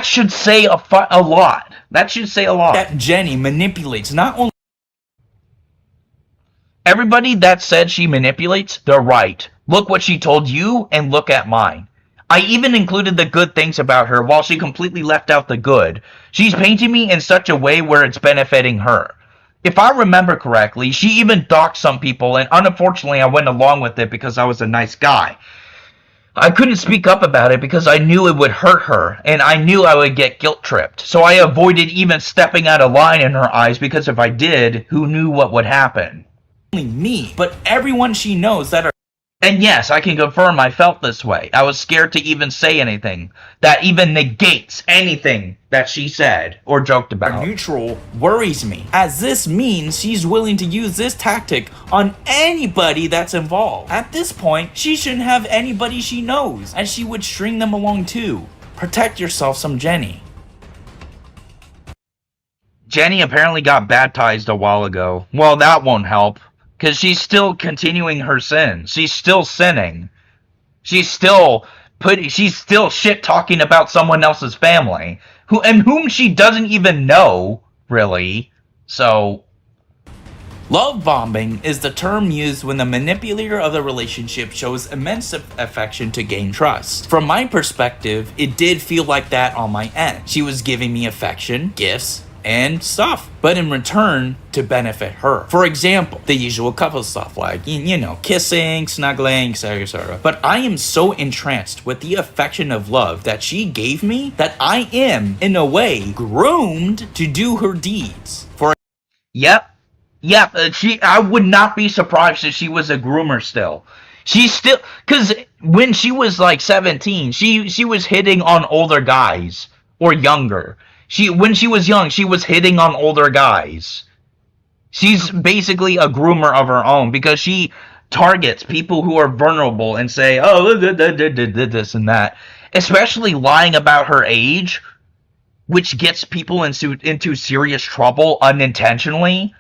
should say a lot. That should say a lot. That Jenny manipulates not only. Everybody that said she manipulates, they're right. Look what she told you, and look at mine. I even included the good things about her while she completely left out the good. She's painting me in such a way where it's benefiting her. If I remember correctly, she even doxed some people, and unfortunately I went along with it because I was a nice guy. I couldn't speak up about it because I knew it would hurt her, and I knew I would get guilt-tripped. So I avoided even stepping out of line in her eyes because if I did, who knew what would happen? Me, but everyone she knows that are And yes, I can confirm I felt this way. I was scared to even say anything that even negates anything that she said or joked about. Neutral worries me, as this means she's willing to use this tactic on anybody that's involved. At this point, she shouldn't have anybody she knows, as she would string them along too. Protect yourself some Jenny. Jenny apparently got baptized a while ago. Well, that won't help, because she's still continuing her sin. She's still sinning. She's still shit talking about someone else's family, whom she doesn't even know, really. So, Love bombing is the term used when the manipulator of the relationship shows immense affection to gain trust. From my perspective, it did feel like that on my end. She was giving me affection, gifts, and stuff, but in return to benefit her. For example, the usual couple stuff like, kissing, snuggling, etc. But I am so entranced with the affection of love that she gave me that I am, in a way, groomed to do her deeds. yep. I would not be surprised if she was a groomer still. She's still, because when she was like 17, she was hitting on older guys or younger. When she was young, she was hitting on older guys. She's basically a groomer of her own because she targets people who are vulnerable and say, oh, this and that. Especially lying about her age, which gets people into serious trouble unintentionally.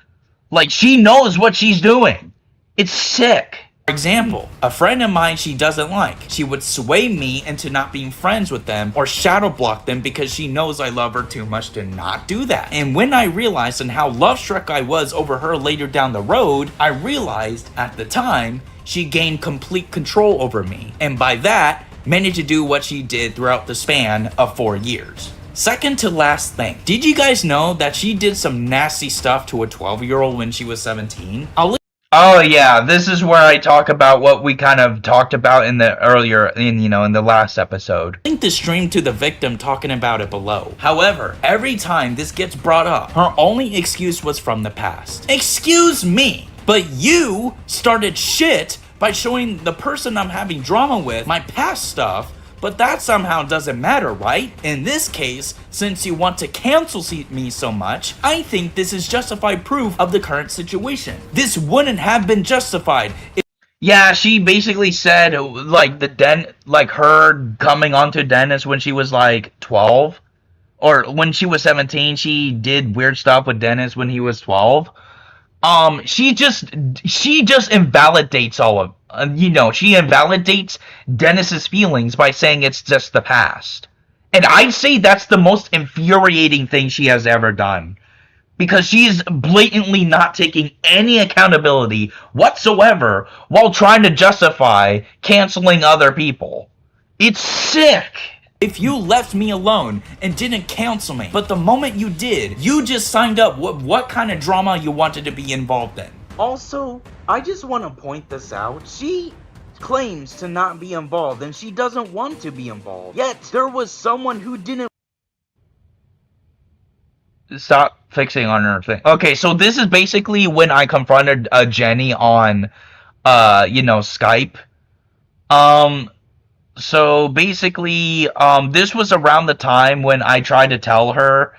Like, she knows what she's doing. It's sick. For example, a friend of mine she doesn't like. She would sway me into not being friends with them or shadow block them because she knows I love her too much to not do that. And when I realized and how love struck I was over her later down the road, I realized at the time she gained complete control over me. And by that, managed to do what she did throughout the span of 4 years. Second to last thing, did you guys know that she did some nasty stuff to a 12-year-old when she was 17? Oh yeah, this is where I talk about what we kind of talked about in the last episode. Link the stream to the victim talking about it below. However, every time this gets brought up, her only excuse was from the past. Excuse me, but you started shit by showing the person I'm having drama with my past stuff. But that somehow doesn't matter, right? In this case, since you want to cancel me so much, I think this is justified proof of the current situation. This wouldn't have been justified if— Yeah, she basically said her coming onto Dennis when she was like 12, or when she was 17, she did weird stuff with Dennis when he was 12. She just invalidates all of she invalidates Dennis's feelings by saying it's just the past. And I'd say that's the most infuriating thing she has ever done. Because she's blatantly not taking any accountability whatsoever while trying to justify canceling other people. It's sick. If you left me alone and didn't cancel me, but the moment you did, you just signed up what kind of drama you wanted to be involved in. Also, I just want to point this out. She claims to not be involved and she doesn't want to be involved. Yet, there was someone who didn't— Stop fixing on her thing. Okay, so this is basically when I confronted Jenny on, Skype. So basically, this was around the time when I tried to tell her,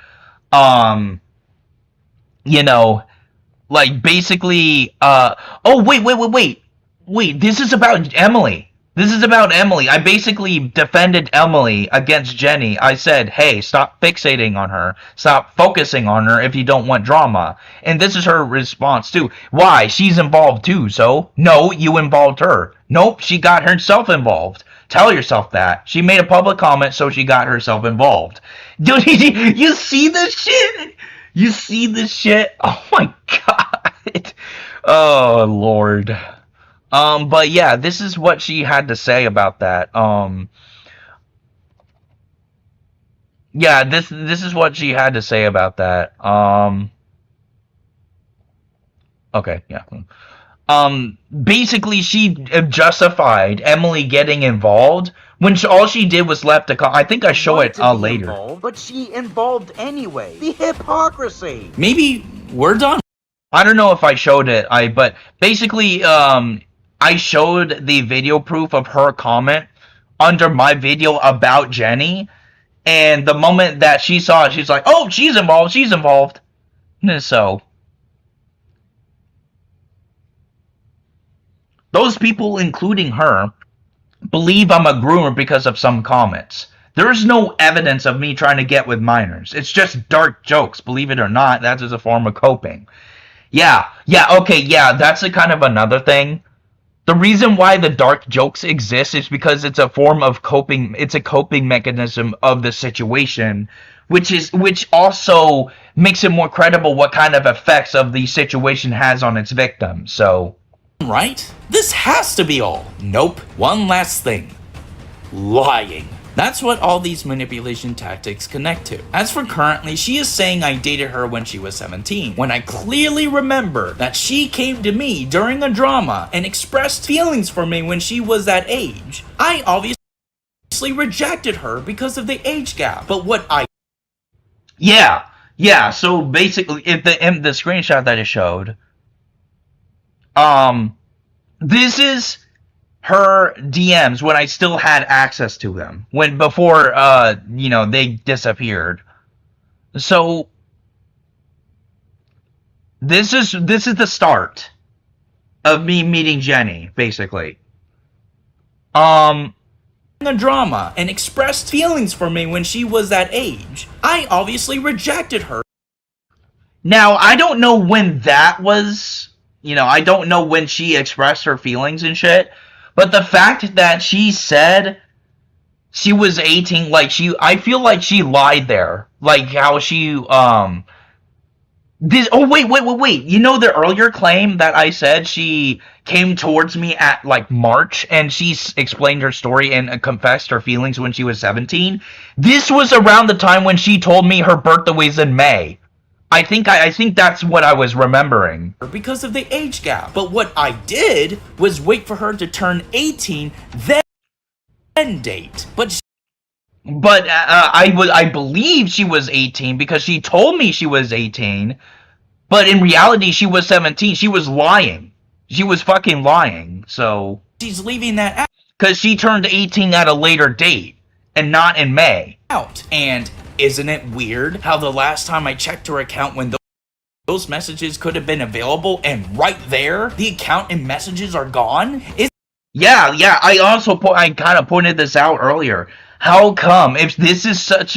basically, oh, wait, this is about Emily. I basically defended Emily against Jenny. I said, hey, stop fixating on her. Stop focusing on her if you don't want drama. And this is her response, too. Why? She's involved, too, so? No, you involved her. Nope, she got herself involved. Tell yourself that. She made a public comment, so she got herself involved. Dude, you see this shit? You see this shit? Oh my god. Oh, Lord. But yeah, this is what she had to say about that. Yeah, this is what she had to say about that. Okay, yeah. Basically, she justified Emily getting involved when all she did was left a I think I show it later. Involved, but she involved anyway. The hypocrisy. Maybe we're done. I don't know if I showed it, but basically, I showed the video proof of her comment under my video about Jenny, and the moment that she saw it, she's like, "Oh, she's involved. She's involved." So those people, including her, believe I'm a groomer because of some comments. There's no evidence of me trying to get with minors. It's just dark jokes. Believe it or not, that is a form of coping. Yeah, okay, that's a kind of another thing. The reason why the dark jokes exist is because it's a form of coping. It's a coping mechanism of the situation, which also makes it more credible what kind of effects of the situation has on its victim. So, right? This has to be all. Nope. One last thing. Lying. That's what all these manipulation tactics connect to. As for currently, she is saying I dated her when she was 17, when I clearly remember that she came to me during a drama and expressed feelings for me when she was that age. I obviously rejected her because of the age gap, but what I... Yeah, so basically, in the screenshot that it showed, this is her DMs when I still had access to them, before they disappeared. So this is the start of me meeting Jenny, basically. The drama and expressed feelings for me when she was that age. I obviously rejected her. Now, I don't know when that was, I don't know when she expressed her feelings and shit. But the fact that she said she was 18, I feel like she lied there. Like how she, wait. The earlier claim that I said she came towards me at, March, and she explained her story and confessed her feelings when she was 17? This was around the time when she told me her birthday was in May. I think that's what I was remembering. Because of the age gap. But what I did was wait for her to turn 18, then date. But I believe she was 18 because she told me she was 18, but in reality she was 17. She was lying. She was fucking lying. So she's leaving that out. Because she turned 18 at a later date and not in May. And isn't it weird how the last time I checked her account when those messages could have been available, and right there, the account and messages are gone? Yeah, I kind of pointed this out earlier. How come, if this is such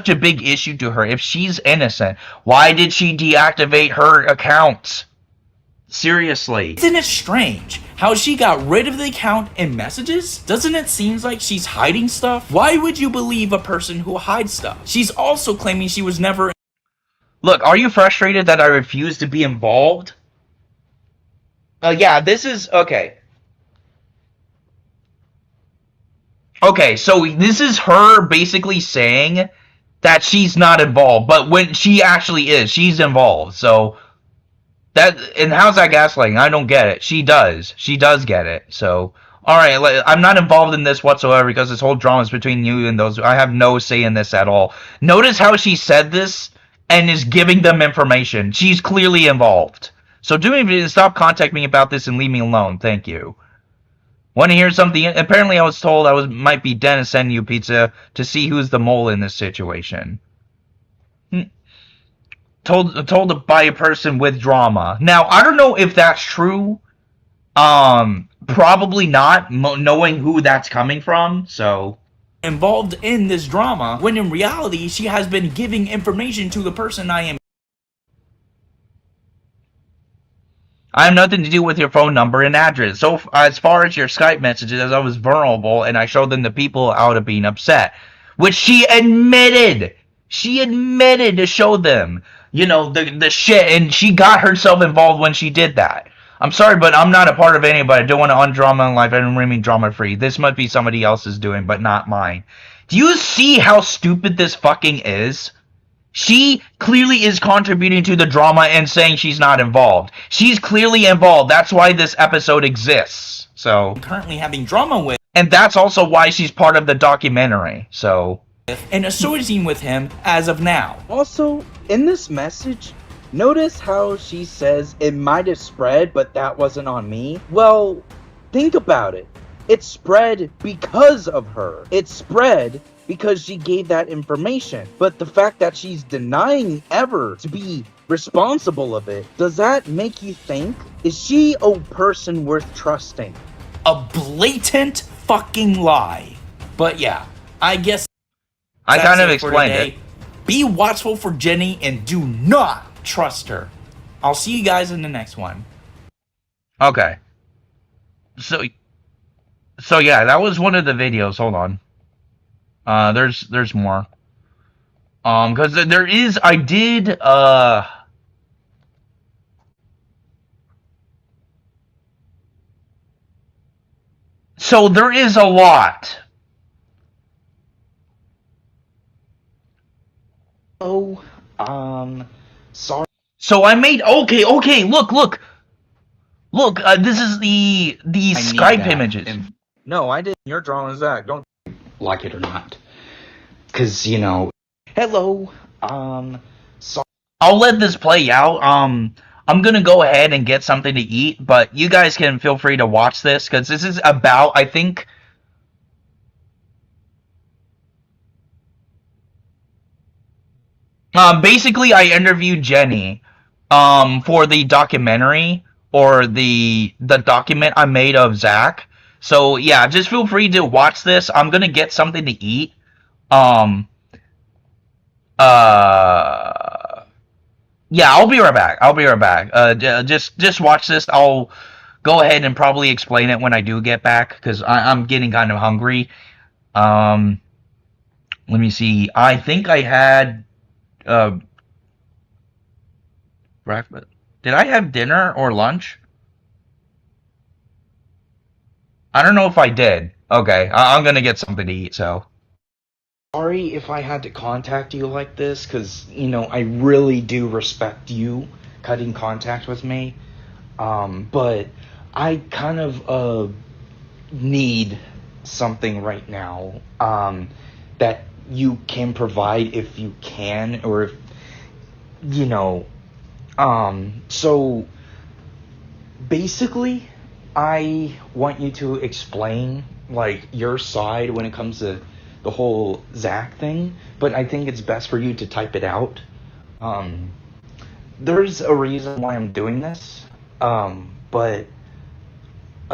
a big issue to her, if she's innocent, why did she deactivate her accounts? Seriously. Isn't it strange how she got rid of the account and messages? Doesn't it seem like she's hiding stuff? Why would you believe a person who hides stuff? She's also claiming she was never... Look, are you frustrated that I refuse to be involved? Yeah, this is... Okay. Okay, so this is her basically saying that she's not involved, but when she actually is, she's involved, so... And how's that gaslighting? I don't get it. She does get it. So, alright, I'm not involved in this whatsoever because this whole drama is between you and those. I have no say in this at all. Notice how she said this and is giving them information. She's clearly involved. So stop contacting me about this and leave me alone. Thank you. Want to hear something? Apparently I was told might be Dennis sending you pizza to see who's the mole in this situation. Told by a person with drama. Now, I don't know if that's true. Probably not, knowing who that's coming from, so... Involved in this drama, when in reality, she has been giving information to the person I am... I have nothing to do with your phone number and address. So, as far as your Skype messages, I was vulnerable, and I showed them the people out of being upset. Which she admitted! She admitted to show them, the shit, and she got herself involved when she did that. I'm sorry, but I'm not a part of anybody. I don't want to undrama in life. I don't really mean drama-free. This must be somebody else's doing, but not mine. Do you see how stupid this fucking is? She clearly is contributing to the drama and saying she's not involved. She's clearly involved. That's why this episode exists. So, I'm currently having drama with... And that's also why she's part of the documentary, so... and associating with him as of now. Also, in this message, Notice how she says it might have spread, but that wasn't on me? Well, think about it. It spread because of her. It spread because she gave that information. But the fact that she's denying ever to be responsible of it, does that make you think? Is she a person worth trusting? A blatant fucking lie. But yeah, I guess I that's kind of it for explained today. it. Be watchful for Jenny and do not trust her. I'll see you guys in the next one. Okay. So yeah, that was one of the videos. Hold on. There's more. Because there is, I did, so there is a lot. Oh, sorry. So I made, okay, look, this is the I need Skype that images. No, I didn't. You're drawing Zach. Don't like it or not. Cause you know, hello, sorry. I'll let this play out. I'm gonna go ahead and get something to eat, but you guys can feel free to watch this, because this is about, I think, basically I interviewed Jenny, for the documentary, or the document I made of Zach. So yeah, just feel free to watch this. I'm gonna get something to eat. Um, yeah, I'll be right back. Just watch this. I'll go ahead and probably explain it when I do get back, because I'm getting kind of hungry. Um, let me see. I think I had breakfast. Did I have dinner or lunch? I don't know if I did. Okay, I'm gonna get something to eat. So sorry if I had to contact you like this, because, I really do respect you cutting contact with me. But I kind of need something right now, that you can provide, if you can, or if, so basically, I want you to explain, like, your side when it comes to the whole Zach thing, but I think it's best for you to type it out. Um, there's a reason why I'm doing this, but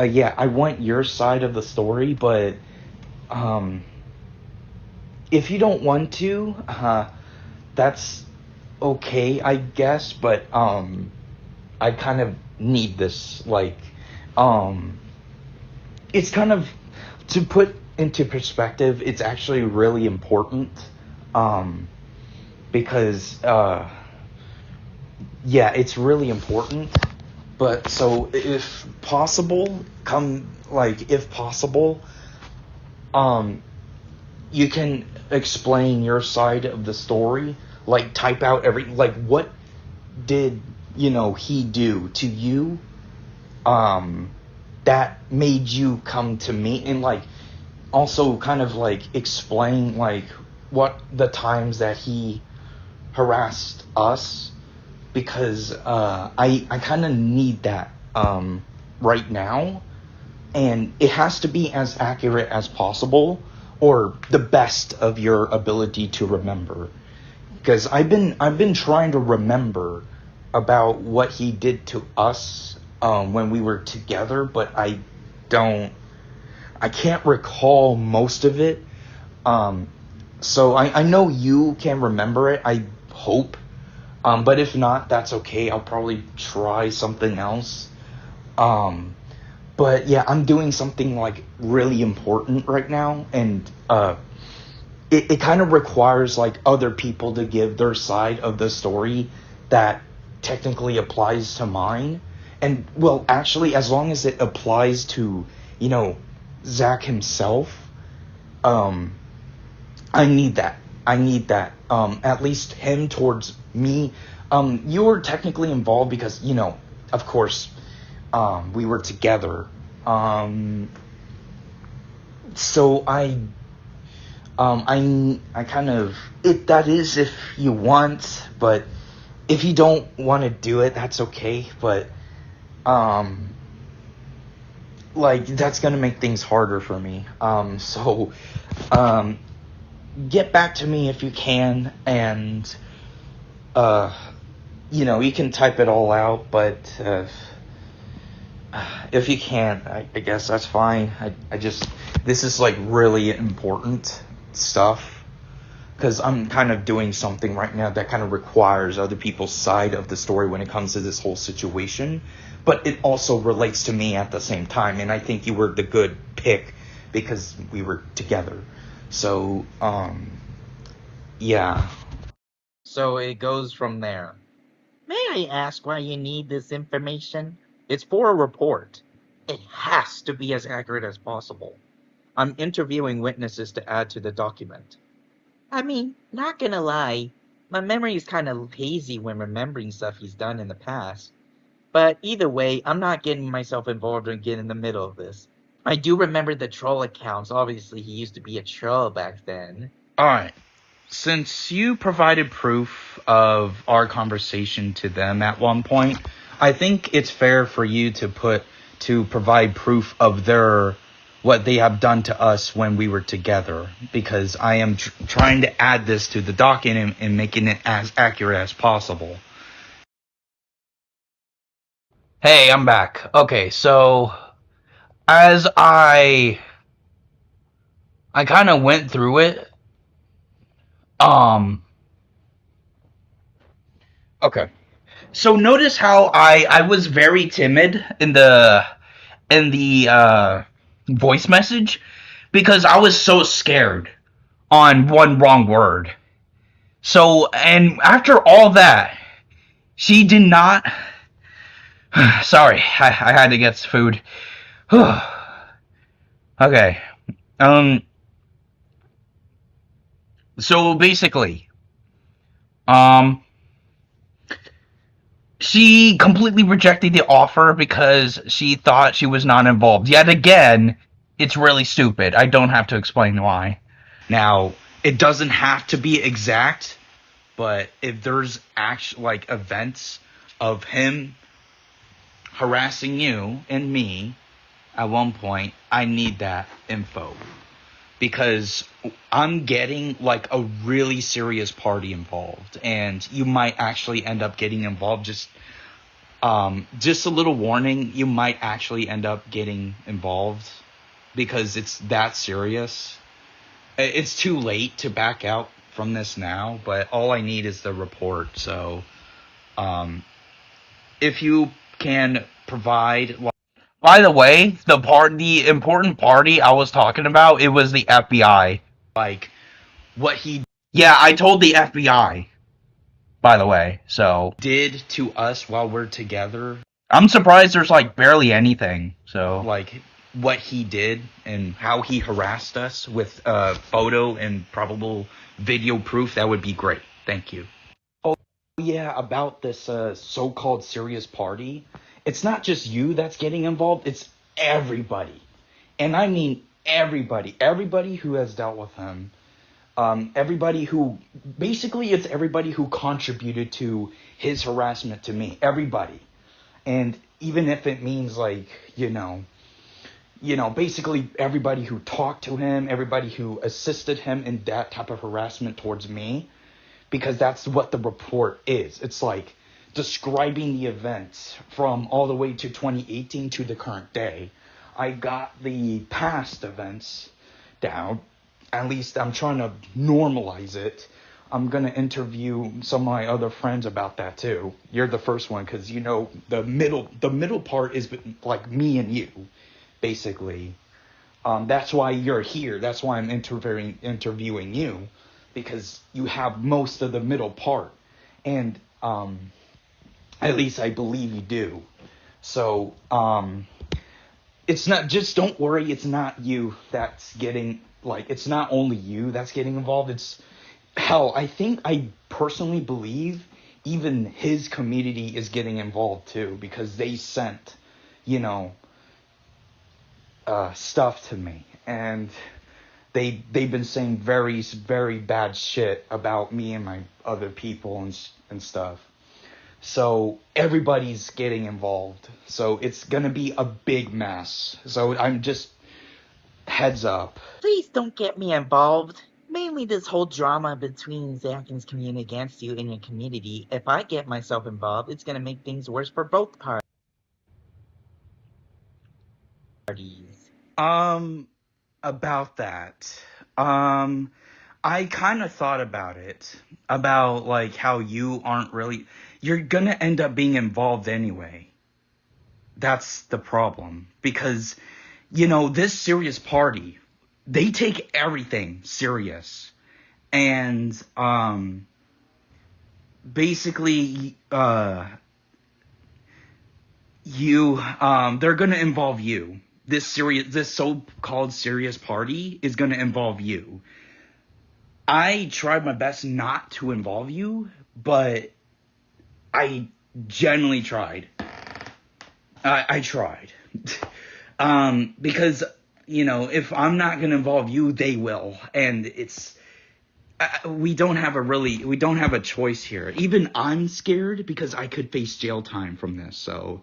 yeah, I want your side of the story, but um, if you don't want to, that's okay, I guess, but I kind of need this, like, um, it's kind of, to put into perspective, it's actually really important, um, because, yeah, it's really important, but, so, if possible, if possible, you can explain your side of the story, like, type out what did, he do to you, that made you come to me, and, like, also kind of, like, explain, like, what the times that he harassed us, because I kind of need that right now, and it has to be as accurate as possible, or the best of your ability to remember, because I've been trying to remember about what he did to us, when we were together, but I can't recall most of it. So I know you can remember it, I hope. But if not, that's okay. I'll probably try something else. But yeah, I'm doing something, like, really important right now, and it kind of requires, like, other people to give their side of the story that technically applies to mine. And, well, actually, as long as it applies to, Zach himself, I need that. At least him towards me. You were technically involved because, of course, we were together. So I kind of, that is if you want, but if you don't want to do it, that's okay, but like that's gonna make things harder for me. So get back to me if you can, and you can type it all out, but if you can't, I guess that's fine. I just, this is like really important stuff, because I'm kind of doing something right now that kind of requires other people's side of the story when it comes to this whole situation, but it also relates to me at the same time, and I think you were the good pick because we were together. So, yeah. So it goes from there. May I ask why you need this information? It's for a report. It has to be as accurate as possible. I'm interviewing witnesses to add to the document. I mean, not gonna lie, my memory is kind of hazy when remembering stuff he's done in the past. But either way, I'm not getting myself involved or getting in the middle of this. I do remember the troll accounts. Obviously, he used to be a troll back then. Alright. Since you provided proof of our conversation to them at one point, I think it's fair for you to provide proof of what they have done to us when we were together, because I am trying to add this to the document and making it as accurate as possible. Hey, I'm back. Okay, so as I kind of went through it. Okay. So notice how I was very timid in the voice message, because I was so scared on one wrong word. So, and after all that, she did not. Sorry, I had to get food. Okay. Um. So basically, um, she completely rejected the offer because she thought she was not involved. Yet again, it's really stupid. I don't have to explain why. Now, it doesn't have to be exact, but if there's actual like events of him harassing you and me at one point, I need that info, because I'm getting like a really serious party involved, and you might actually end up getting involved. Just a little warning, you might actually end up getting involved because it's that serious. It's too late to back out from this now, but all I need is the report. So, if you can provide. By the way, the important party I was talking about, it was the FBI. Like, what he. Yeah, I told the FBI. By the way, so did to us while we're together. I'm surprised there's like barely anything. So like what he did and how he harassed us with photo and probable video proof, that would be great. Thank you. Oh yeah, about this so-called serious party. It's not just you that's getting involved, it's everybody. And I mean everybody. Everybody who has dealt with him. Everybody who, basically it's everybody who contributed to his harassment to me. Everybody. And even if it means like, basically everybody who talked to him, everybody who assisted him in that type of harassment towards me, because that's what the report is. It's like describing the events from all the way to 2018 to the current day. I got the past events down. At least I'm trying to normalize it. I'm going to interview some of my other friends about that too. You're the first one, because the middle part is like me and you, basically. That's why you're here. That's why I'm interviewing you, because you have most of the middle part, and at least I believe you do. So it's not, just don't worry. It's not you that's getting, like, it's not only you that's getting involved. It's hell. I personally believe even his community is getting involved too, because they sent, stuff to me, and they've been saying very, very bad shit about me and my other people and stuff. So everybody's getting involved. So it's gonna be a big mess. So I'm just heads up. Please don't get me involved. Mainly this whole drama between Zach and his community against you and your community. If I get myself involved, it's gonna make things worse for both parties. About that. I kind of thought about it. About, like, how you aren't really. You're gonna end up being involved anyway. That's the problem. Because, this serious party, they take everything serious. And, basically, they're gonna involve you. This so-called serious party is gonna involve you. I tried my best not to involve you, but I genuinely tried. I tried. Because, if I'm not gonna involve you, they will. And we don't have a choice here. Even I'm scared because I could face jail time from this. So,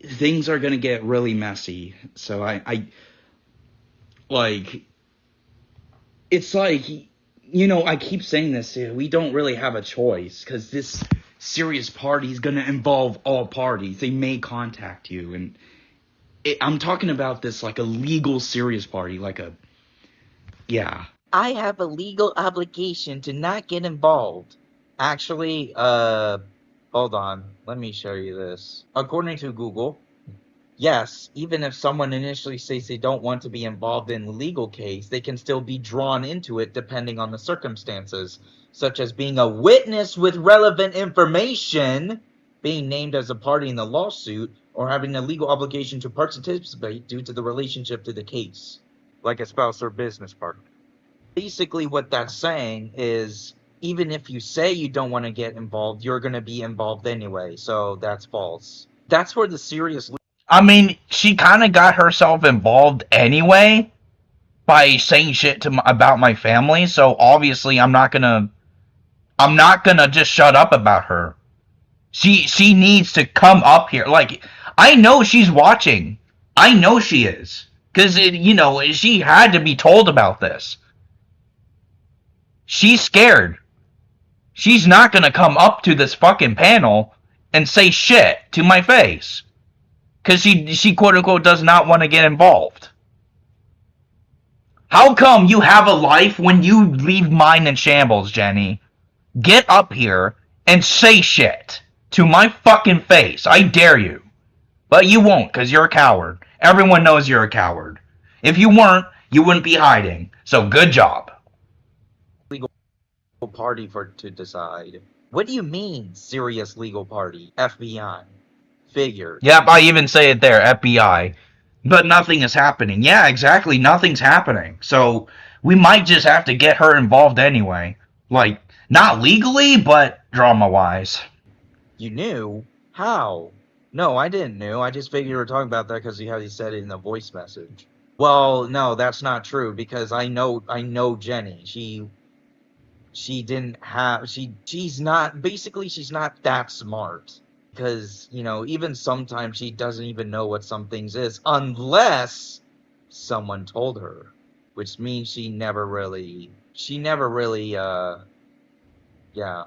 things are gonna get really messy. So it's like, I keep saying this, we don't really have a choice, because this serious party is gonna involve all parties. They may contact you, and I'm talking about this like a legal serious party, yeah. I have a legal obligation to not get involved. Actually, hold on. Let me show you this. According to Google, yes, even if someone initially says they don't want to be involved in the legal case, they can still be drawn into it depending on the circumstances, such as being a witness with relevant information, being named as a party in the lawsuit, or having a legal obligation to participate due to the relationship to the case, like a spouse or business partner. Basically, what that's saying is, even if you say you don't want to get involved, you're going to be involved anyway, so that's false. That's where the serious I mean, she kind of got herself involved anyway by saying shit about my family. So obviously, I'm not gonna just shut up about her. She needs to come up here. Like, I know she's watching. I know she is, because she had to be told about this. She's scared. She's not gonna come up to this fucking panel and say shit to my face, because she quote unquote does not want to get involved. How come you have a life when you leave mine in shambles, Jenny? Get up here and say shit to my fucking face. I dare you. But you won't, because you're a coward. Everyone knows you're a coward. If you weren't, you wouldn't be hiding. So good job. legal party to decide. What do you mean, serious legal party? FBI. Figured. Yep, I even say it there, FBI. But nothing is happening. Yeah, exactly, nothing's happening. So we might just have to get her involved anyway. Like, not legally, but drama-wise. You knew? How? No, I didn't know. I just figured you were talking about that because you said it in the voice message. Well, no, that's not true, because I know Jenny. She's not that smart. Because, even sometimes she doesn't even know what some things is, unless someone told her. Which means she never really, yeah.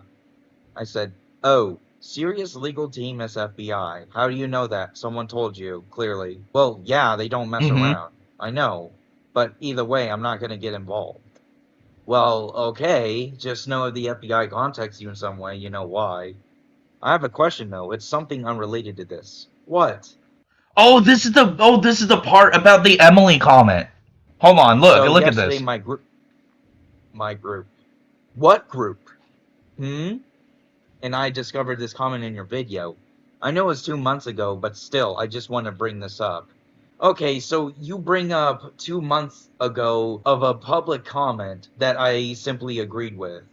I said, oh, serious legal team as FBI. How do you know that? Someone told you, clearly. Well, yeah, they don't mess around. I know. But either way, I'm not going to get involved. Well, okay, just know if the FBI contacts you in some way, you know why. I have a question, though. It's something unrelated to this. What? Oh, this is the part about the Emily comment. Hold on, look at this. My group. What group? And I discovered this comment in your video. I know it's 2 months ago, but still, I just want to bring this up. Okay, so you bring up 2 months ago of a public comment that I simply agreed with.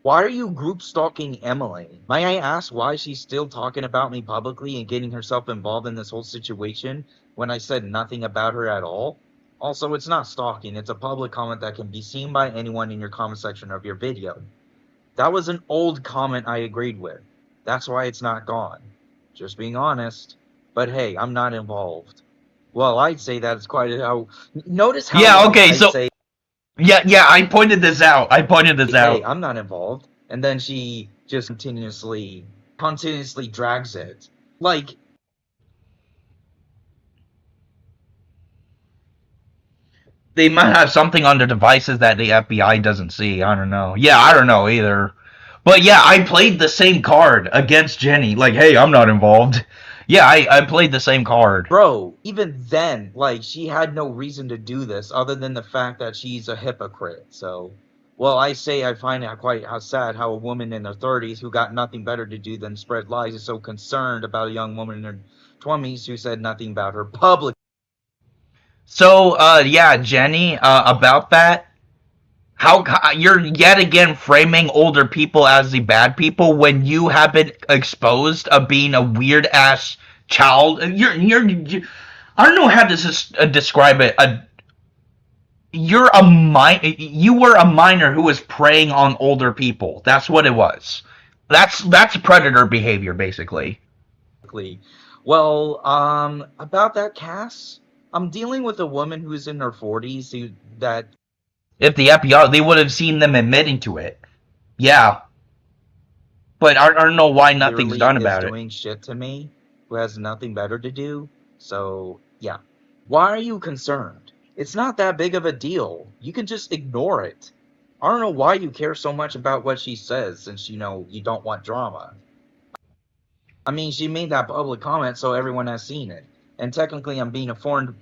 Why are you group stalking Emily? May I ask why she's still talking about me publicly and getting herself involved in this whole situation when I said nothing about her at all? Also, it's not stalking, it's a public comment that can be seen by anyone in your comment section of your video. That was an old comment I agreed with. That's why it's not gone. Just being honest. But hey, I'm not involved. Well, I'd say that's quite how. Notice how Yeah, like okay, I so say, yeah, I pointed this out. hey, I'm not involved, and then she just continuously drags it. Like, They might have something on their devices that the FBI doesn't see. I don't know. Yeah, I don't know either. But yeah, I played the same card against Jenny. Like, hey, I'm not involved. Yeah, I played the same card. bro, even then, like, she had no reason to do this other than the fact that she's a hypocrite. So, well, I say I find it quite how sad how a woman in her 30s who got nothing better to do than spread lies is so concerned about a young woman in her 20s who said nothing about her public. So, yeah, Jenny, about that, how you're yet again framing older people as the bad people when you have been exposed of being a weird ass child. I don't know how to describe it. You were a minor who was preying on older people. That's what it was. That's predator behavior, basically. Well, about that, Cass, I'm dealing with a woman who's in her 40s who that If the FBI, they would have seen them admitting to it. Yeah, but I don't know why nothing's clearly done is about it. doing shit to me, who has nothing better to do. So, yeah. Why are you concerned? It's not that big of a deal. You can just ignore it. I don't know why you care so much about what she says since you know you don't want drama. I mean, she made that public comment so everyone has seen it. And technically, I'm being informed.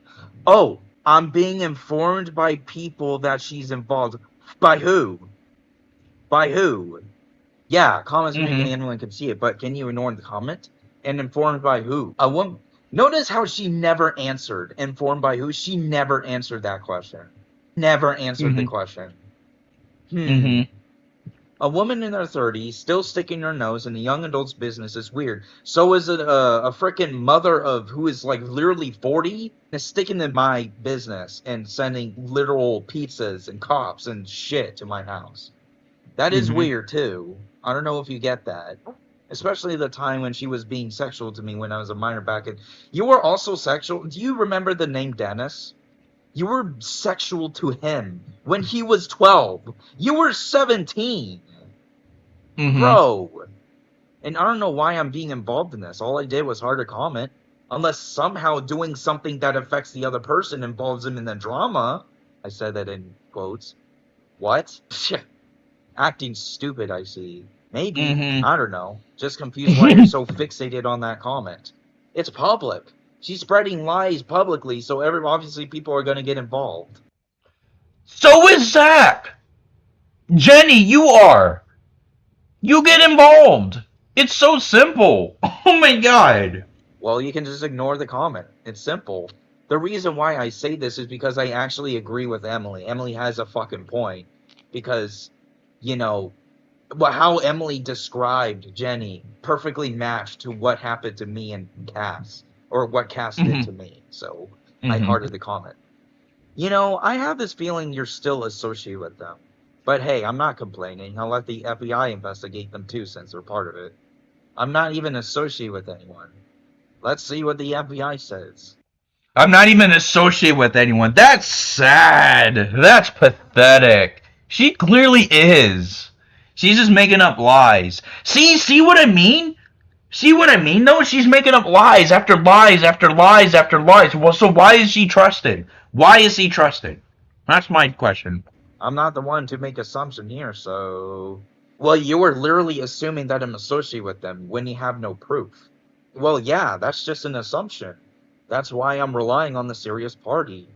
Oh, I'm being informed by people that she's involved. By who? By who? Yeah, comments made Mm-hmm. anyone can see it, but can you ignore the comment? And informed by who? A woman. Notice how she never answered. Informed by who? She never answered that question. Never answered the Mm-hmm. question. Mm-hmm. A woman in her 30s still sticking her nose in a young adult's business is weird. So is it a freaking mother of who is like literally 40 is sticking in my business and sending literal pizzas and cops and shit to my house. That is Mm-hmm. weird too. I don't know if you get that. Especially the time when she was being sexual to me when I was a minor back in. You were also sexual. Do you remember the name Dennis? You were sexual to him when he was 12. You were 17. Mm-hmm. Bro. And I don't know why I'm being involved in this. All I did was hard to comment. Unless somehow doing something that affects the other person involves him in the drama. I said that in quotes. What? Acting stupid, I see. Maybe. Mm-hmm. I don't know. Just confused why you're so fixated on that comment. It's public. She's spreading lies publicly, so obviously people are going to get involved. So is Zach. Jenny, you are. You get involved. It's so simple. Oh my god. Well, you can just ignore the comment. It's simple. The reason why I say this is because I actually agree with Emily. Emily has a fucking point. Because, you know, how Emily described Jenny perfectly matched to what happened to me and Cass, or what Cass did to me. So I Mm-hmm. hearted the comment. You know, I have this feeling you're still associated with them. But hey, I'm not complaining. I'll let the FBI investigate them too, since they're part of it. I'm not even associated with anyone. Let's see what the FBI says. I'm not even associated with anyone. That's sad. That's pathetic. She clearly is. She's just making up lies. See what I mean? See what I mean, though? She's making up lies after lies after lies after lies. Well, so why is she trusted? Why is he trusted? That's my question. I'm not the one to make assumption here, so... Well, you were literally assuming that I'm associated with them when you have no proof. Well, yeah, that's just an assumption. That's why I'm relying on the serious party.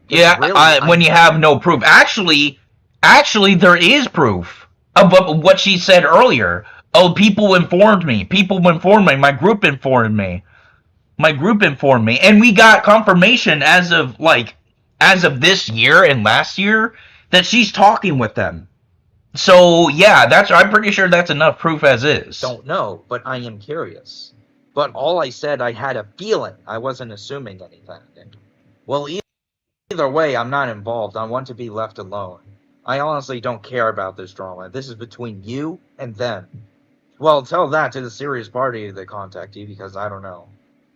Yeah, when you have no proof. Actually, there is proof of what she said earlier. Oh, people informed me. People informed me. My group informed me. My group informed me, and we got confirmation as of this year and last year that she's talking with them. So yeah, I'm pretty sure that's enough proof as is. Don't know, but I am curious. But all I said, I had a feeling. I wasn't assuming anything. Well, either way, I'm not involved. I want to be left alone. I honestly don't care about this drama. This is between you and them. Well, tell that to the serious party that contact you, because I don't know.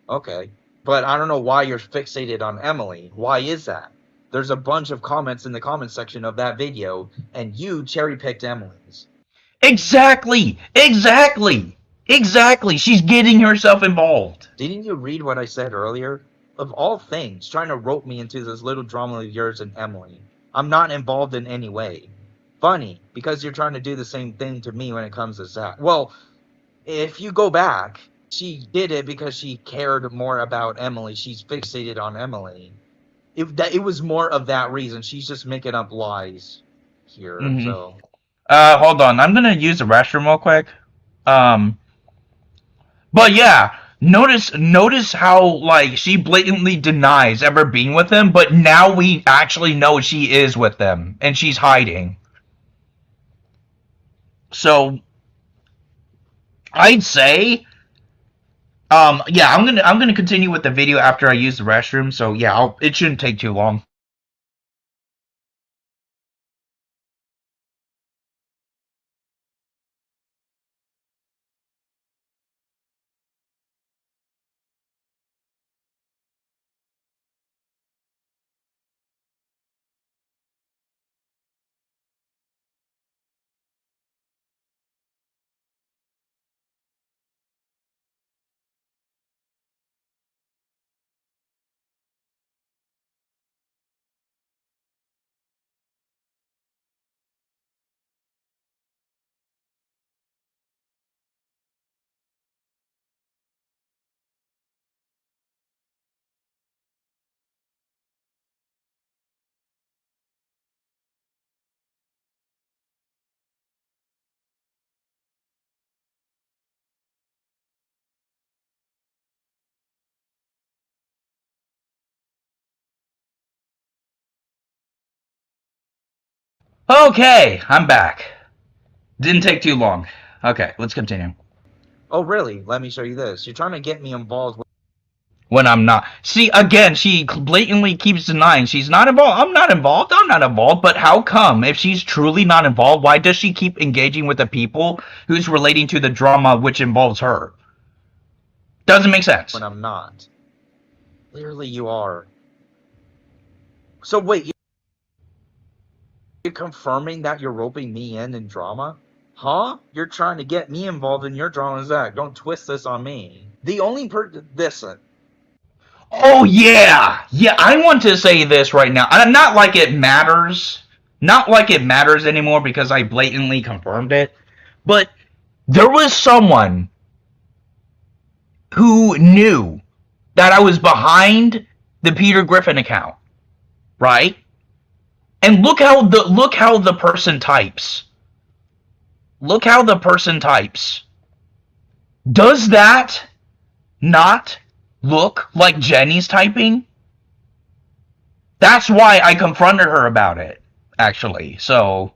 Okay. But I don't know why you're fixated on Emily. Why is that? There's a bunch of comments in the comment section of that video, and you cherry-picked Emily's. Exactly. She's getting herself involved. Didn't you read what I said earlier? Of all things, trying to rope me into this little drama of yours and Emily. I'm not involved in any way. Funny, because you're trying to do the same thing to me when it comes to Zach. Well, if you go back, she did it because she cared more about Emily. She's fixated on Emily. It was more of that reason. She's just making up lies here. So Hold on. I'm gonna use the restroom real quick. But yeah, notice how like she blatantly denies ever being with him, but now we actually know she is with them and she's hiding. So I'd say yeah, I'm gonna continue with the video after I use the restroom. So yeah, it shouldn't take too long. Okay, I'm back. Didn't take too long. Okay, let's continue. oh really? Let me show you this. You're trying to get me involved with When I'm not. See, again, she blatantly keeps denying she's not involved. I'm not involved. But how come? If she's truly not involved, why does she keep engaging with the people who's relating to the drama which involves her? Doesn't make sense. when I'm not. Clearly you are. So wait, you're confirming that you're roping me in drama? Huh? You're trying to get me involved in your drama, Zach. Don't twist this on me. The only listen. Oh, yeah! Yeah, I want to say this right now. Not like it matters. Not like it matters anymore because I blatantly confirmed it. But there was someone who knew that I was behind the Peter Griffin account, right? And look how the person types. Look how the person types. Does that not look like Jenny's typing? That's why I confronted her about it, actually. So,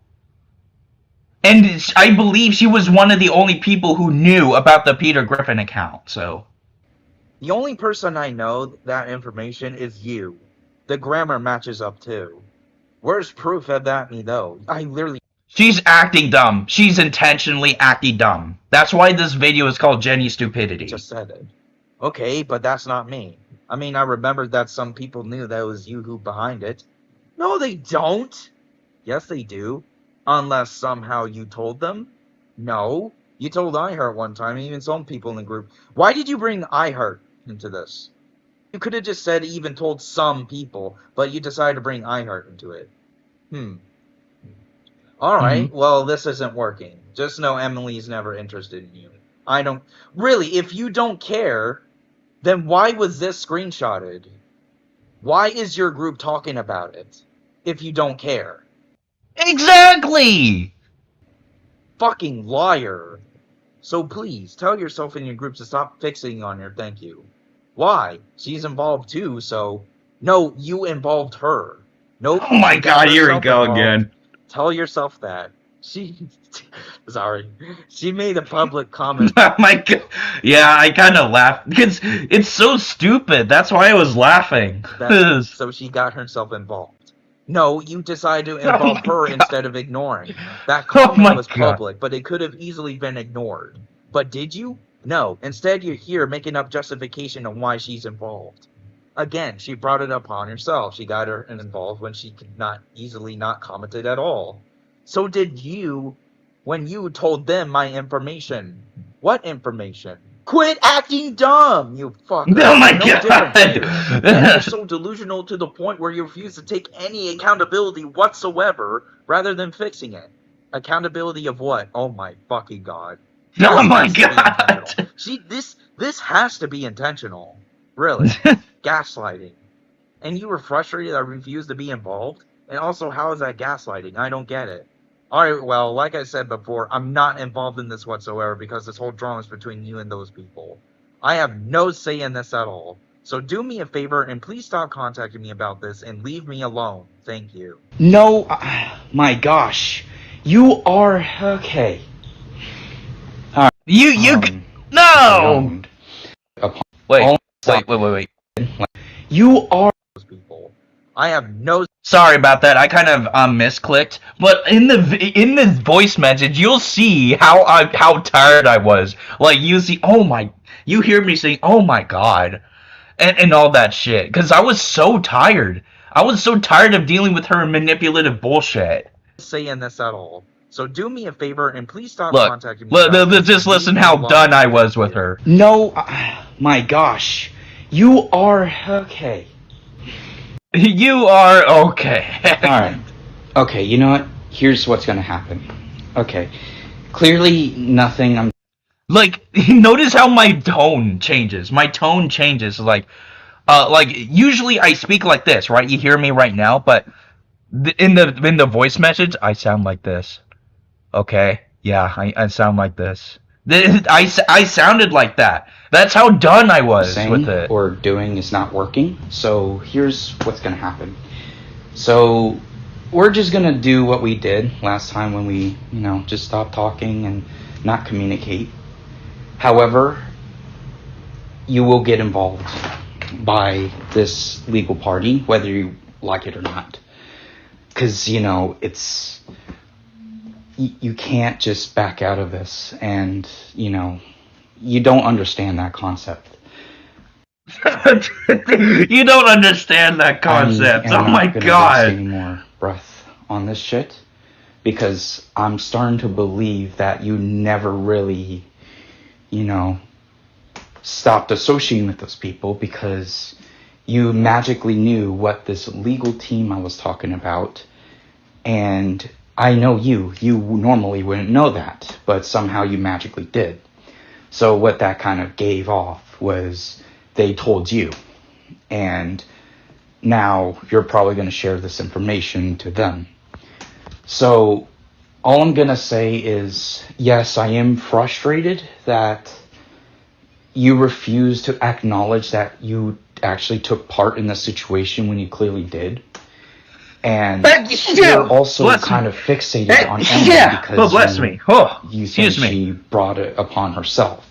and I believe she was one of the only people who knew about the Peter Griffin account. So, The only person I know that information is you. The grammar matches up too. Where's proof of that me though? I literally she's acting dumb. She's intentionally acting dumb. That's why this video is called Jenny's Stupidity. just said it. Okay, but that's not me. I mean, I remembered that some people knew that it was you who behind it. No, they don't. Yes, they do. Unless somehow you told them. No, you told iHeart one time, even some people in the group. Why did you bring iHeart into this? You could have just said even told some people, but you decided to bring iHeart into it. Alright, well, this isn't working. Just know Emily's never interested in you. I don't... Really, if you don't care, then why was this screenshotted? Why is your group talking about it if you don't care? Exactly! Fucking liar. So please, tell yourself in your group to stop fixing on her thank you. Why? She's involved too, so... No, you involved her. Nope. Oh my she got god, here we herself go involved. again. Tell yourself that. Sorry. She made a public comment. Oh my god. Yeah, I kind of laughed because it's so stupid. That's why I was laughing. So she got herself involved. No, you decided to involve her instead of ignoring. That Oh comment my was God. public, but it could have easily been ignored. But did you? No. Instead, you're here making up justification on why she's involved. Again, she brought it upon herself. She got her involved when she could not easily not commented at all. So did you when you told them my information. What information? Quit acting dumb, you fucker. Oh my No God. different here. And you're so delusional to the point where you refuse to take any accountability whatsoever rather than fixing it. Accountability of what? Oh my fucking God. Oh This my has to be God. intentional. This has to be intentional. Really. Gaslighting. And you were frustrated I refused to be involved? And also, how is that gaslighting? I don't get it. Alright, well, like I said before, I'm not involved in this whatsoever because this whole drama is between you and those people. I have no say in this at all. So do me a favor and please stop contacting me about this and leave me alone. Thank you. No, my gosh. You are okay. You no. Owned upon Wait, all wait. you are Those people. I have no Sorry about that. I kind of misclicked. But in the voice message, you'll see how tired I was. Like you see, you hear me saying, "Oh my God," and all that shit. Because I was so tired. I was so tired of dealing with her manipulative bullshit. say in this at all. So do me a favor and please stop Look, contacting me about this. just and listen leave me how alone. done I was with her. no, my gosh. You are okay. You are okay. All right. Okay, you know what? Here's what's going to happen. Okay. Clearly nothing I'm Like, notice how my tone changes. My tone changes. Like usually I speak like this, right? You hear me right now, but in the voice message, I sound like this. Okay, yeah, I sound like this. I sounded like that. That's how done I was saying with it. or doing is not working. So here's what's going to happen. So we're just going to do what we did last time when we, just stop talking and not communicate. However, you will get involved by this legal party, whether you like it or not. Because, it's... You can't just back out of this, and, you don't understand that concept. You don't understand that concept. I'm Oh my not gonna God. waste any more breath on this shit, because I'm starting to believe that you never really, stopped associating with those people because you magically knew what this legal team I was talking about, and I know you normally wouldn't know that, but somehow you magically did. So what that kind of gave off was they told you, and now you're probably going to share this information to them. So all I'm going to say is, yes, I am frustrated that you refuse to acknowledge that you actually took part in the situation when you clearly did. And you're also kind of fixated on Emily because you think she brought it upon herself.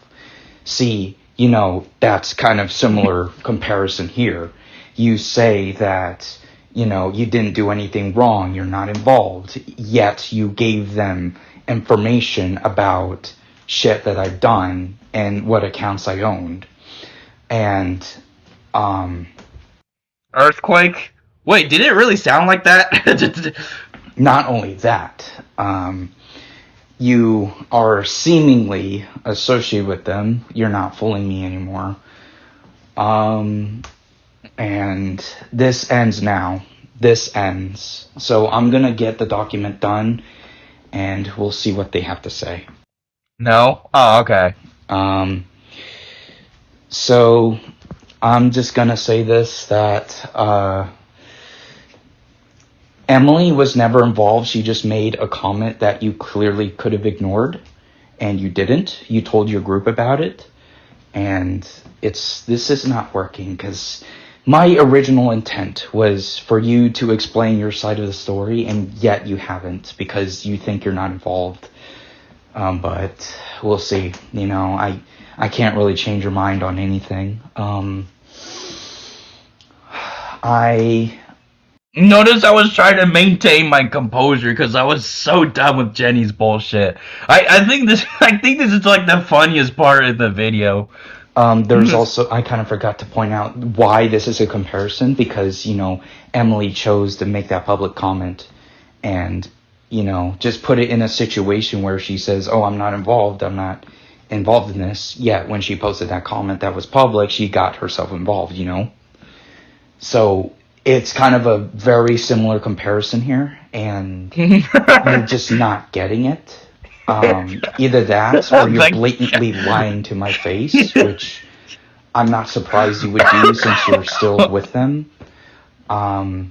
See, that's kind of similar comparison here. You say that, you didn't do anything wrong, you're not involved, yet you gave them information about shit that I've done and what accounts I owned. And, Earthquake? Wait, did it really sound like that? not only that, you are seemingly associated with them. You're not fooling me anymore. And this ends now. This ends. So I'm gonna get the document done, and we'll see what they have to say. No? Oh, okay. So I'm just gonna say this, that, Emily was never involved. She just made a comment that you clearly could have ignored, and you didn't. You told your group about it, and this is not working, because my original intent was for you to explain your side of the story, and yet you haven't, because you think you're not involved. But we'll see. I can't really change your mind on anything. Notice I was trying to maintain my composure because I was so done with Jenny's bullshit. I think this I think this is like the funniest part of the video. There's also, I kind of forgot to point out why this is a comparison, because, Emily chose to make that public comment and, just put it in a situation where she says, oh, I'm not involved in this. Yet when she posted that comment that was public, she got herself involved. So it's kind of a very similar comparison here, and you're just not getting it. Either that, or you're blatantly lying to my face, which I'm not surprised you would do since you're still with them. I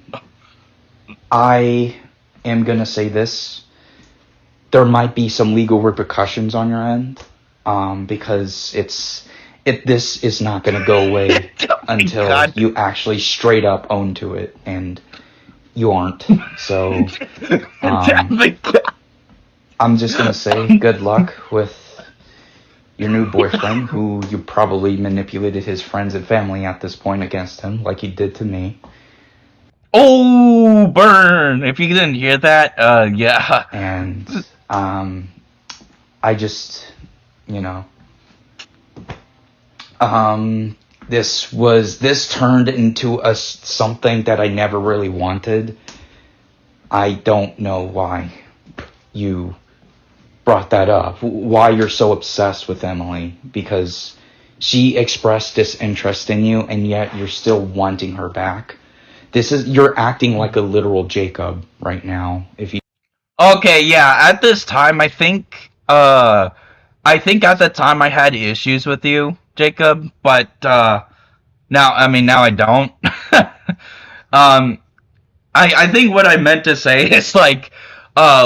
am gonna say this: there might be some legal repercussions on your end, because this is not gonna go away until God. you actually straight up own to it, and you aren't. So, I'm just gonna say good luck with your new boyfriend, who you probably manipulated his friends and family at this point against him, like you did to me. Oh, burn! If you didn't hear that, yeah. And I just, this turned into something that I never really wanted. I don't know why you brought that up, why you're so obsessed with Emily, because she expressed disinterest in you and yet you're still wanting her back. You're acting like a literal Jacob right now. Okay, yeah. At this time, I think at the time I had issues with you, Jacob, but now I don't. um, I think what I meant to say is like at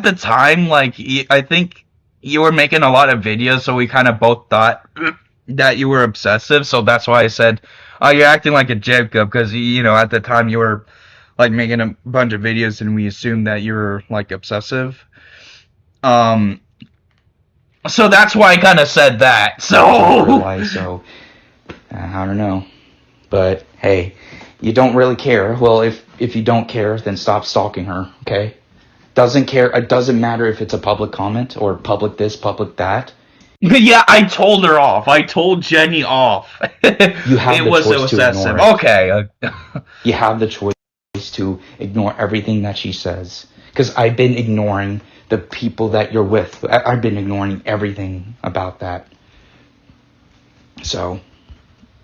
the time, I think you were making a lot of videos, so we kind of both thought that you were obsessive. So that's why I said, "Oh, you're acting like a Jacob," because at the time you were like making a bunch of videos, and we assumed that you were like obsessive. So that's why I kind of said that. So I don't know, but hey, you don't really care. Well, if you don't care, then stop stalking her. Okay. Doesn't care. It doesn't matter if it's a public comment or public this, public that. Yeah, I told her off. I told Jenny off. You have the choice to ignore it. Okay. You have the choice to ignore everything that she says. Because I've been ignoring the people that you're with. I've been ignoring everything about that. So.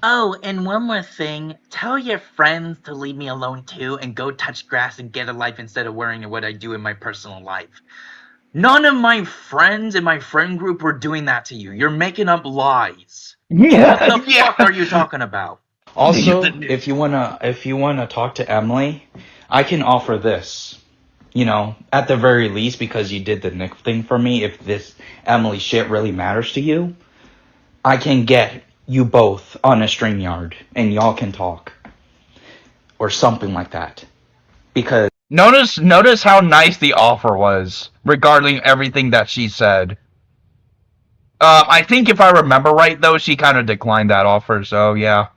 Oh, and one more thing. Tell your friends to leave me alone too and go touch grass and get a life instead of worrying what I do in my personal life. None of my friends in my friend group were doing that to you. You're making up lies. Yeah. What the fuck are you talking about? Also, if you wanna talk to Emily, I can offer this. At the very least, because you did the Nick thing for me, if this Emily shit really matters to you, I can get you both on a StreamYard and y'all can talk. Or something like that. Because Notice how nice the offer was regarding everything that she said. I think if I remember right, though, she kind of declined that offer. So yeah.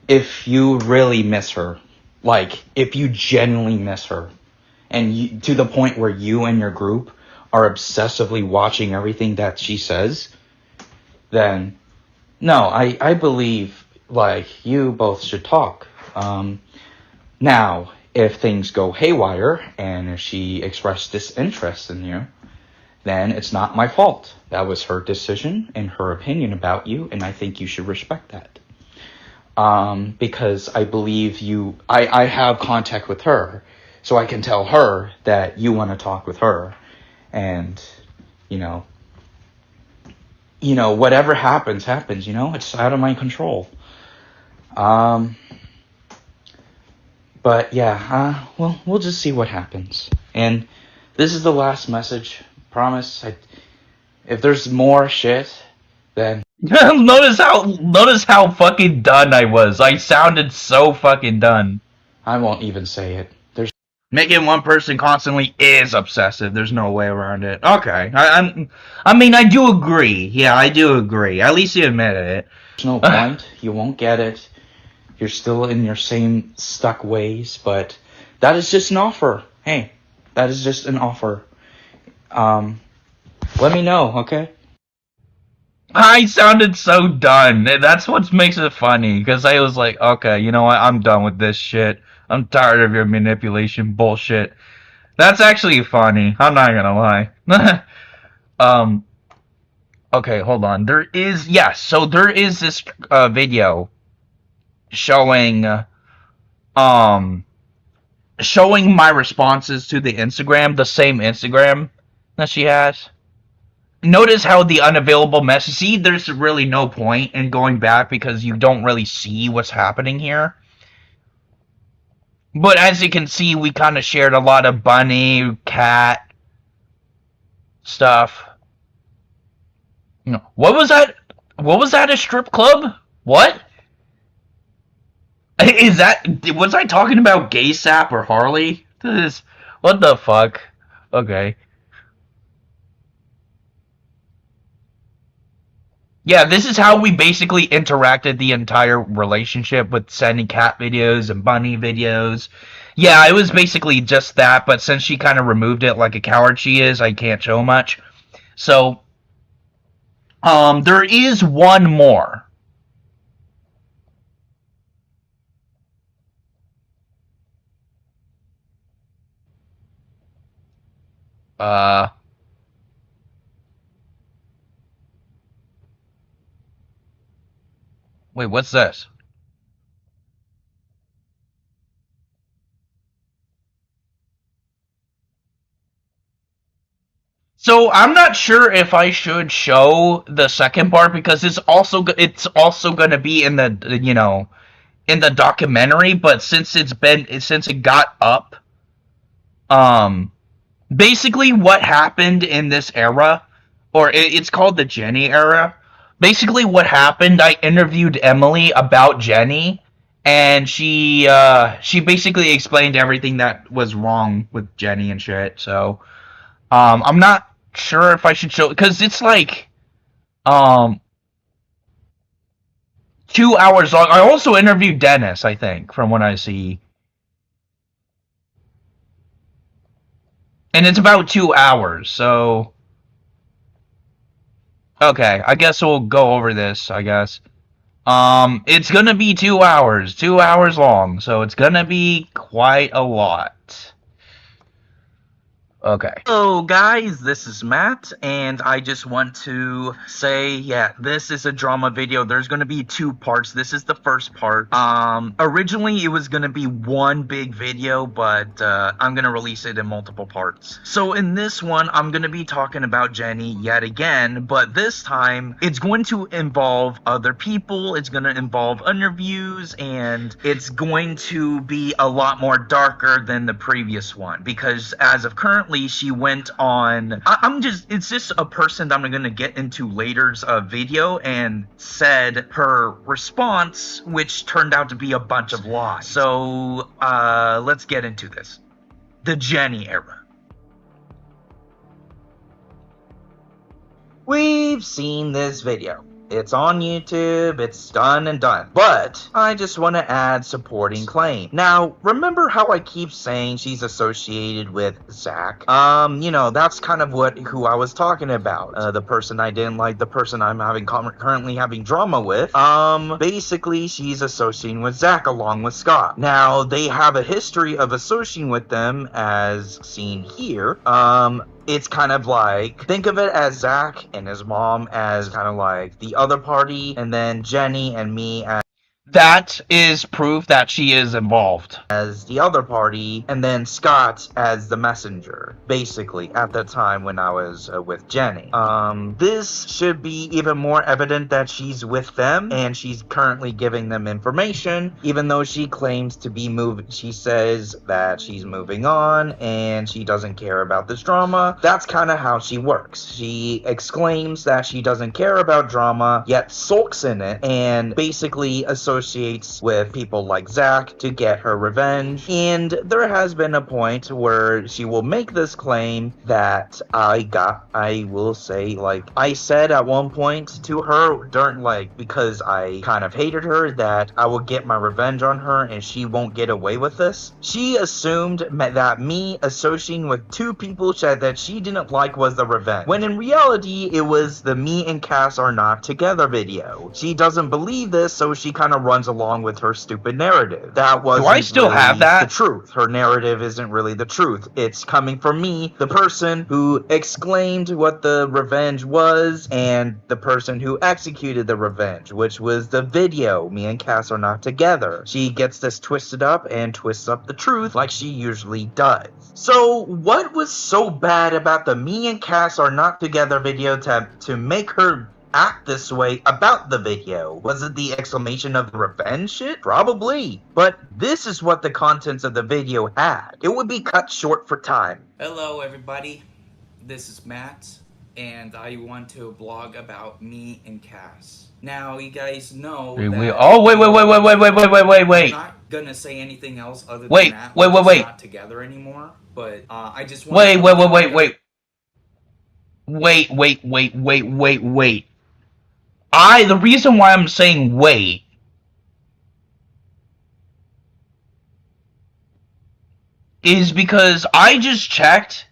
if you really miss her, like if you genuinely miss her, and to the point where you and your group are obsessively watching everything that she says, then no, I believe like you both should talk. Now, if things go haywire and if she expressed disinterest in you, then it's not my fault. That was her decision and her opinion about you, and I think you should respect that. Because I believe I have contact with her, so I can tell her that you want to talk with her, and whatever happens, it's out of my control. But yeah, well, we'll just see what happens. And this is the last message. Promise. If there's more shit, then notice how fucking done I was. I sounded so fucking done. I won't even say it. Making one person constantly is obsessive. There's no way around it. Okay, I do agree. Yeah, I do agree. At least you admitted it. There's no point. You won't get it. you're still in your same stuck ways, but that is just an offer. Hey, that is just an offer. Let me know, okay? I sounded so done. That's what makes it funny, because I was like, okay, you know what? I'm done with this shit. I'm tired of your manipulation bullshit. That's actually funny. I'm not gonna lie. um, okay, hold on. So there is this video showing um showing my responses to the Instagram, the same Instagram that she has. Notice how the unavailable message. See, there's really no point in going back because you don't really see what's happening here. But as you can see, we kind of shared a lot of bunny, cat stuff. What was that? What was that? A strip club? What? Is that? Was I talking about Gay Sap or Harley? What the fuck? Okay. Yeah, this is how we basically interacted the entire relationship with sending cat videos and bunny videos. Yeah, it was basically just that, but since she kind of removed it like a coward she is, I can't show much. So, there is one more. Uh, Wait, what's this? So I'm not sure if I should show the second part because it's also going to be in the in the documentary. But since it got up, um, basically what happened in this era, or it's called the Jenny era. Basically, what happened? I interviewed Emily about Jenny, and she basically explained everything that was wrong with Jenny and shit. So. I'm not sure if I should show because it's like um 2 hours long. I also interviewed Dennis, I think, from what I see, and it's about 2 hours. So okay, I guess we'll go over this. I guess it's gonna be 2 hours, 2 hours long. So it's gonna be quite a lot. Okay. Hello, guys. This is Matt, and I just want to say, yeah, this is a drama video. There's going to be 2 parts. This is the first part. Originally, it was going to be one big video, but I'm going to release it in multiple parts. So in this one, I'm going to be talking about Jenny yet again, but this time, it's going to involve other people. It's going to involve interviews, and it's going to be a lot more darker than the previous one, because as of currently, she went on. It's just a person that I'm gonna get into later's video, and said her response, which turned out to be a bunch of lies. So, let's get into this. The Jenny era. We've seen this video. It's on YouTube, it's done and done. But I just want to add supporting claim. Now, remember how I keep saying she's associated with Zach? That's kind of who I was talking about. The person I didn't like, the person I'm currently having drama with. Basically, she's associating with Zach along with Scott. Now, they have a history of associating with them, as seen here. It's kind of like, think of it as Zach and his mom as kind of like the other party, and then Jenny and me as... That is proof that she is involved. As the other party, and then Scott as the messenger, basically, at the time when I was with Jenny. This should be even more evident that she's with them, and she's currently giving them information, even though she claims to be moving. She says that she's moving on, and she doesn't care about this drama. That's kind of how she works. She exclaims that she doesn't care about drama, yet sulks in it, and basically associates associates with people like Zach to get her revenge. And there has been a point where she will make this claim that I will say, like, I said at one point to her during, like, because I kind of hated her, that I will get my revenge on her and she won't get away with this. She assumed that me associating with two people that she didn't like was the revenge, when in reality it was the me and Cass are not together video. She doesn't believe this, so she kind of runs along with her stupid narrative. That wasn't Do I still really have that? the truth. Her narrative isn't really the truth. It's coming from me, the person who exclaimed what the revenge was, and the person who executed the revenge, which was the video. Me and Cass are not together. She gets this twisted up and twists up the truth like she usually does. So what was so bad about the me and Cass are not together video to make her act this way about the video? Was it the exclamation of the revenge shit? Probably. But this is what the contents of the video had. It would be cut short for time. Hello, everybody. This is Matt, and I want to blog about me and Cass. Now, you guys know that... Oh, wait. I'm not gonna say anything else other than Wait, that. wait. We're just not together anymore. But I just want Wait. The reason why I'm saying wait is because I just checked,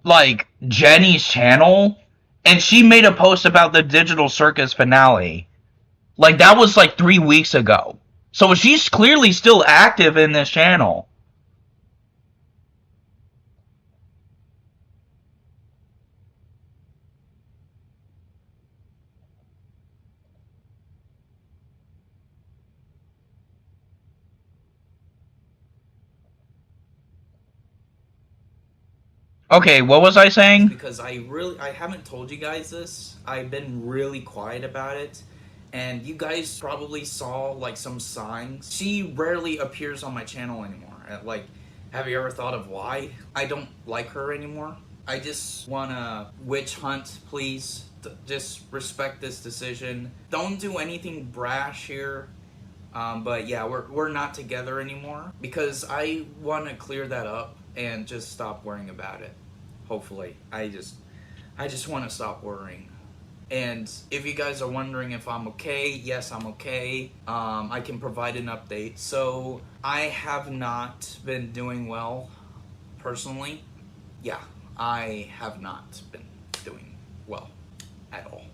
like, Jenny's channel, and she made a post about the Digital Circus finale. Like, that was like 3 weeks ago. So she's clearly still active in this channel. Okay, what was I saying? because I haven't told you guys this. I've been really quiet about it. And you guys probably saw, like, some signs. She rarely appears on my channel anymore. Like, have you ever thought of why? I don't like her anymore. I just wanna witch hunt, please. Just respect this decision. Don't do anything brash here. But yeah, we're not together anymore. Because I want to clear that up and just stop worrying about it. Hopefully. I just want to stop worrying. And if you guys are wondering if I'm okay, yes, I'm okay. I can provide an update. So I have not been doing well personally. Yeah, I have not been doing well at all.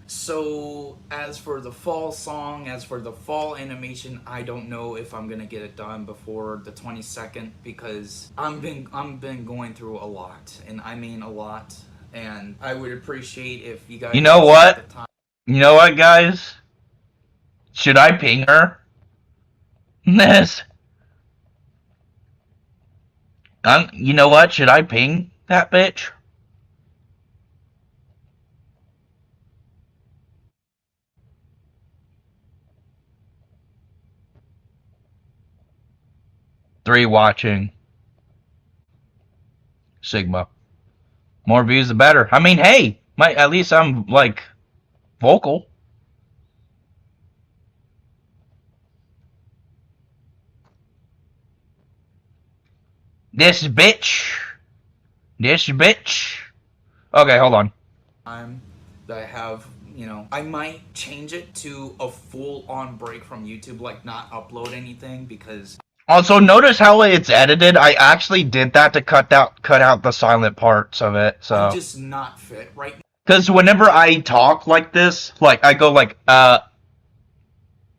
So as for the fall song, as for the fall animation, I don't know if I'm gonna get it done before the 22nd because I've been going through a lot, and I mean a lot. And I would appreciate if you guys... You know what? You know what, guys? Should I ping her? This. You know what? Should I ping that bitch? Three watching. Sigma. More views the better. I mean, hey, at least I'm, like, vocal. This bitch. Okay, hold on. Time that I have, I might change it to a full-on break from YouTube, like not upload anything, because... Also, notice how it's edited. I actually did that to cut out the silent parts of it. So I'm just not fit right now. Because whenever I talk like this, like I go like and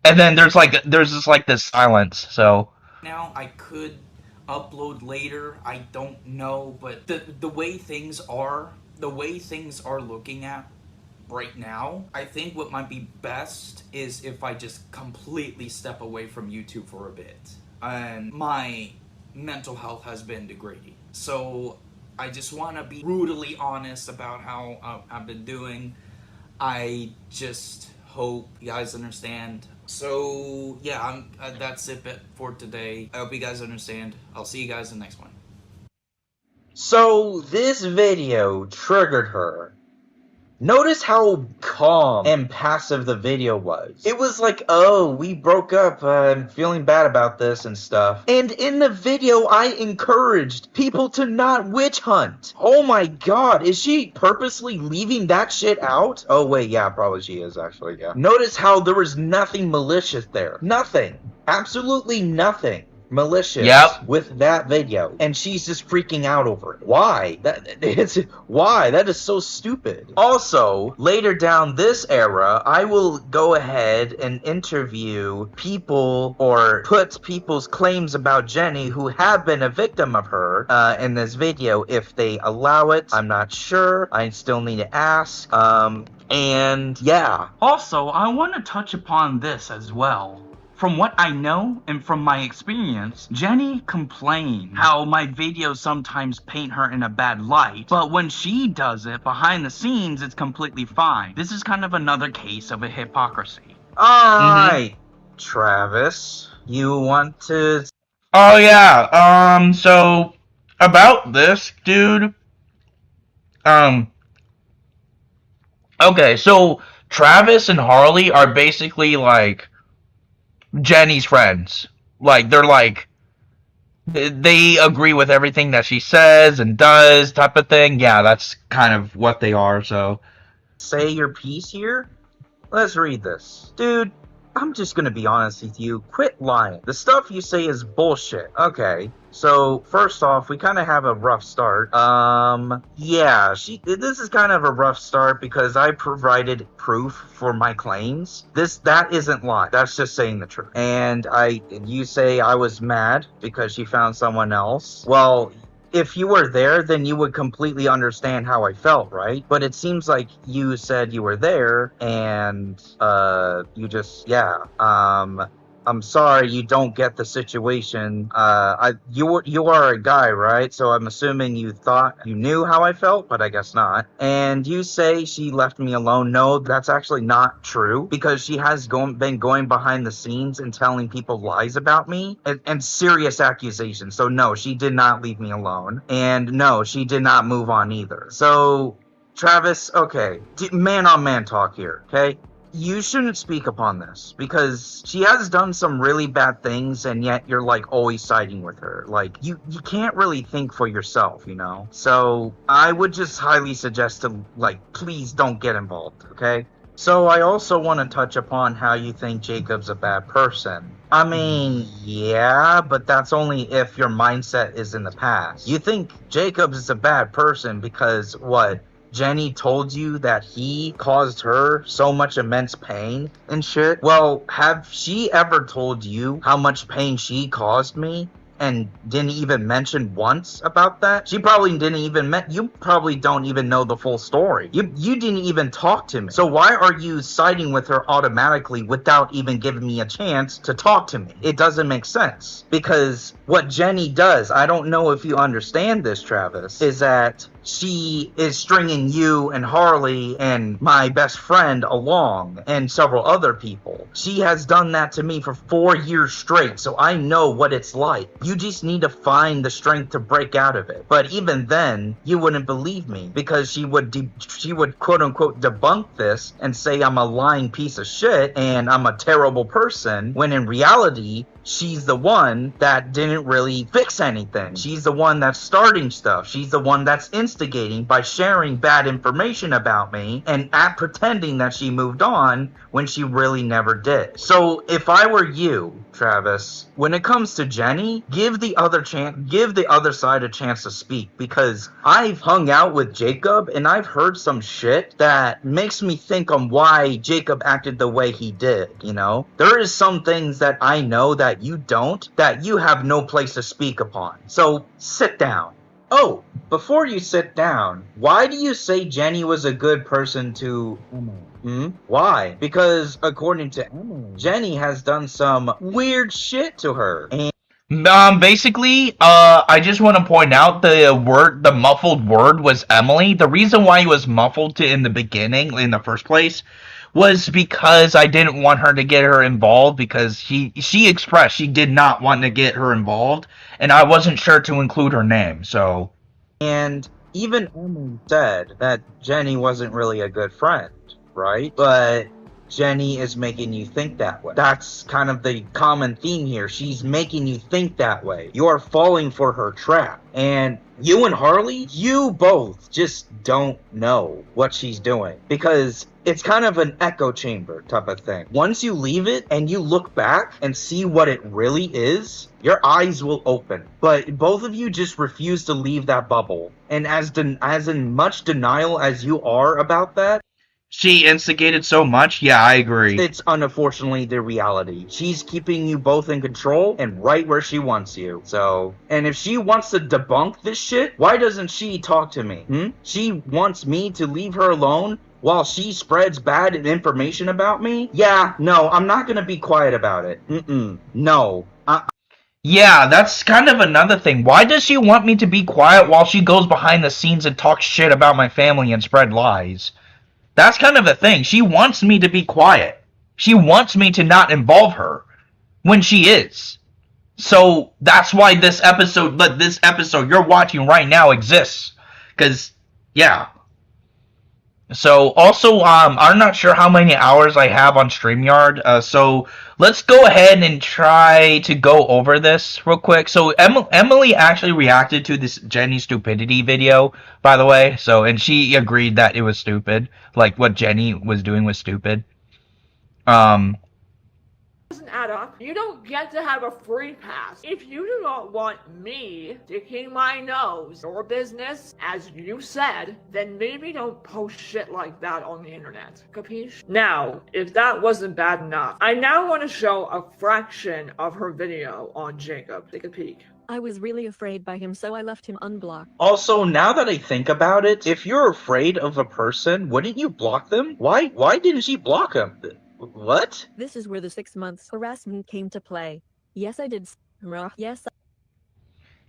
then there's just like this silence. So Now I could upload later. I don't know, but the way things are looking at right now, I think what might be best is if I just completely step away from YouTube for a bit. And my mental health has been degrading. So I just want to be brutally honest about how I've been doing. I just hope you guys understand. So yeah, that's it for today. I hope you guys understand. I'll see you guys in the next one. So this video triggered her. Notice how calm and passive the video was. It was like, oh, we broke up, I'm feeling bad about this and stuff. And in the video, I encouraged people to not witch hunt. Oh my god, is she purposely leaving that shit out? Oh wait, yeah, probably she is actually, yeah. Notice how there was nothing malicious there. Nothing. Absolutely nothing malicious with that video, and she's just freaking out over it. Why? Why? That is so stupid. Also, later down this era, I will go ahead and interview people or put people's claims about Jenny who have been a victim of her in this video if they allow it. I'm not sure. I still need to ask. And yeah. Also, I want to touch upon this as well. From what I know and from my experience, Jenny complained how my videos sometimes paint her in a bad light, but when she does it behind the scenes, it's completely fine. This is kind of another case of a hypocrisy. Alright, Travis, you want to... Oh yeah, so about this, dude, okay, so Travis and Harley are basically like Jenny's friends. Like, they're like, they agree with everything that she says and does, type of thing. Yeah, that's kind of what they are, so. Say your piece here? Let's read this. Dude, I'm just gonna be honest with you. Quit lying. The stuff you say is bullshit. Okay. So, first off, we kind of have a rough start. Yeah, this is kind of a rough start because I provided proof for my claims. That isn't lying. That's just saying the truth. And you say I was mad because she found someone else. Well, if you were there, then you would completely understand how I felt, right? But it seems like you said you were there and, you just, yeah, I'm sorry you don't get the situation. You are a guy, right? So I'm assuming you thought you knew how I felt, but I guess not. And you say she left me alone. No, that's actually not true because she has been going behind the scenes and telling people lies about me and serious accusations. So no, she did not leave me alone. And no, she did not move on either. So Travis, okay, man on man talk here, okay? You shouldn't speak upon this because she has done some really bad things and yet you're like always siding with her. Like you can't really think for yourself, you know? So I would just highly suggest to like, please don't get involved, okay? So I also want to touch upon how you think Jacob's a bad person. I mean, yeah, but that's only if your mindset is in the past. You think Jacobs is a bad person because what? Jenny told you that he caused her so much immense pain and shit? Well, have she ever told you how much pain she caused me? And didn't even mention once about that? She probably didn't even you probably don't even know the full story. You didn't even talk to me. So why are you siding with her automatically without even giving me a chance to talk to me? It doesn't make sense. Because what Jenny does, I don't know if you understand this, Travis, is that she is stringing you and Harley and my best friend along and several other people. She has done that to me for 4 years straight, so I know what it's like. You just need to find the strength to break out of it. But even then, you wouldn't believe me because she would quote unquote debunk this and say I'm a lying piece of shit and I'm a terrible person when in reality, she's the one that didn't really fix anything. She's the one that's starting stuff. She's the one that's instigating by sharing bad information about me and pretending that she moved on when she really never did. So if I were you, Travis, when it comes to Jenny, give the other side a chance to speak because I've hung out with Jacob and I've heard some shit that makes me think on why Jacob acted the way he did, you know? There is some things that I know that you don't, that you have no place to speak upon. So sit down. Oh, before you sit down, why do you say Jenny was a good person to... Why? Because according to Jenny has done some weird shit to her. And Basically, I just want to point out the muffled word was Emily. The reason why it was muffled in the beginning, in the first place, was because I didn't want her to get her involved because she expressed she did not want to get her involved, and I wasn't sure to include her name, so. And even Emily said that Jenny wasn't really a good friend, right? But Jenny is making you think that way. That's kind of the common theme here. She's making you think that way. You're falling for her trap. And you and Harley, you both just don't know what she's doing. Because it's kind of an echo chamber type of thing. Once you leave it and you look back and see what it really is, your eyes will open. But both of you just refuse to leave that bubble. And as in much denial as you are about that, She instigated so much? Yeah, I agree. it's unfortunately the reality. She's keeping you both in control and right where she wants you. So, and if she wants to debunk this shit, why doesn't she talk to me? She wants me to leave her alone while she spreads bad information about me? Yeah, no, I'm not gonna be quiet about it. No. Yeah, that's kind of another thing. Why does she want me to be quiet while she goes behind the scenes and talks shit about my family and spread lies? That's kind of the thing. She wants me to be quiet. She wants me to not involve her when she is. So that's why this episode you're watching right now exists. Cause yeah. So also, I'm not sure how many hours I have on StreamYard. So let's go ahead and try to go over this real quick. So Emily actually reacted to this Jenny stupidity video, by the way. So and she agreed that it was stupid, like what Jenny was doing was stupid. Doesn't add up. You don't get to have a free pass. If you do not want me sticking my nose in your business, as you said, then maybe don't post shit like that on the internet. Capiche? Now, if that wasn't bad enough, I now want to show a fraction of her video on Jacob. Take a peek. I was really afraid by him, so I left him unblocked. Also, now that I think about it, if you're afraid of a person, wouldn't you block them? Why didn't she block him? What? This is where the 6 months harassment came to play. Yes, I did. Yes.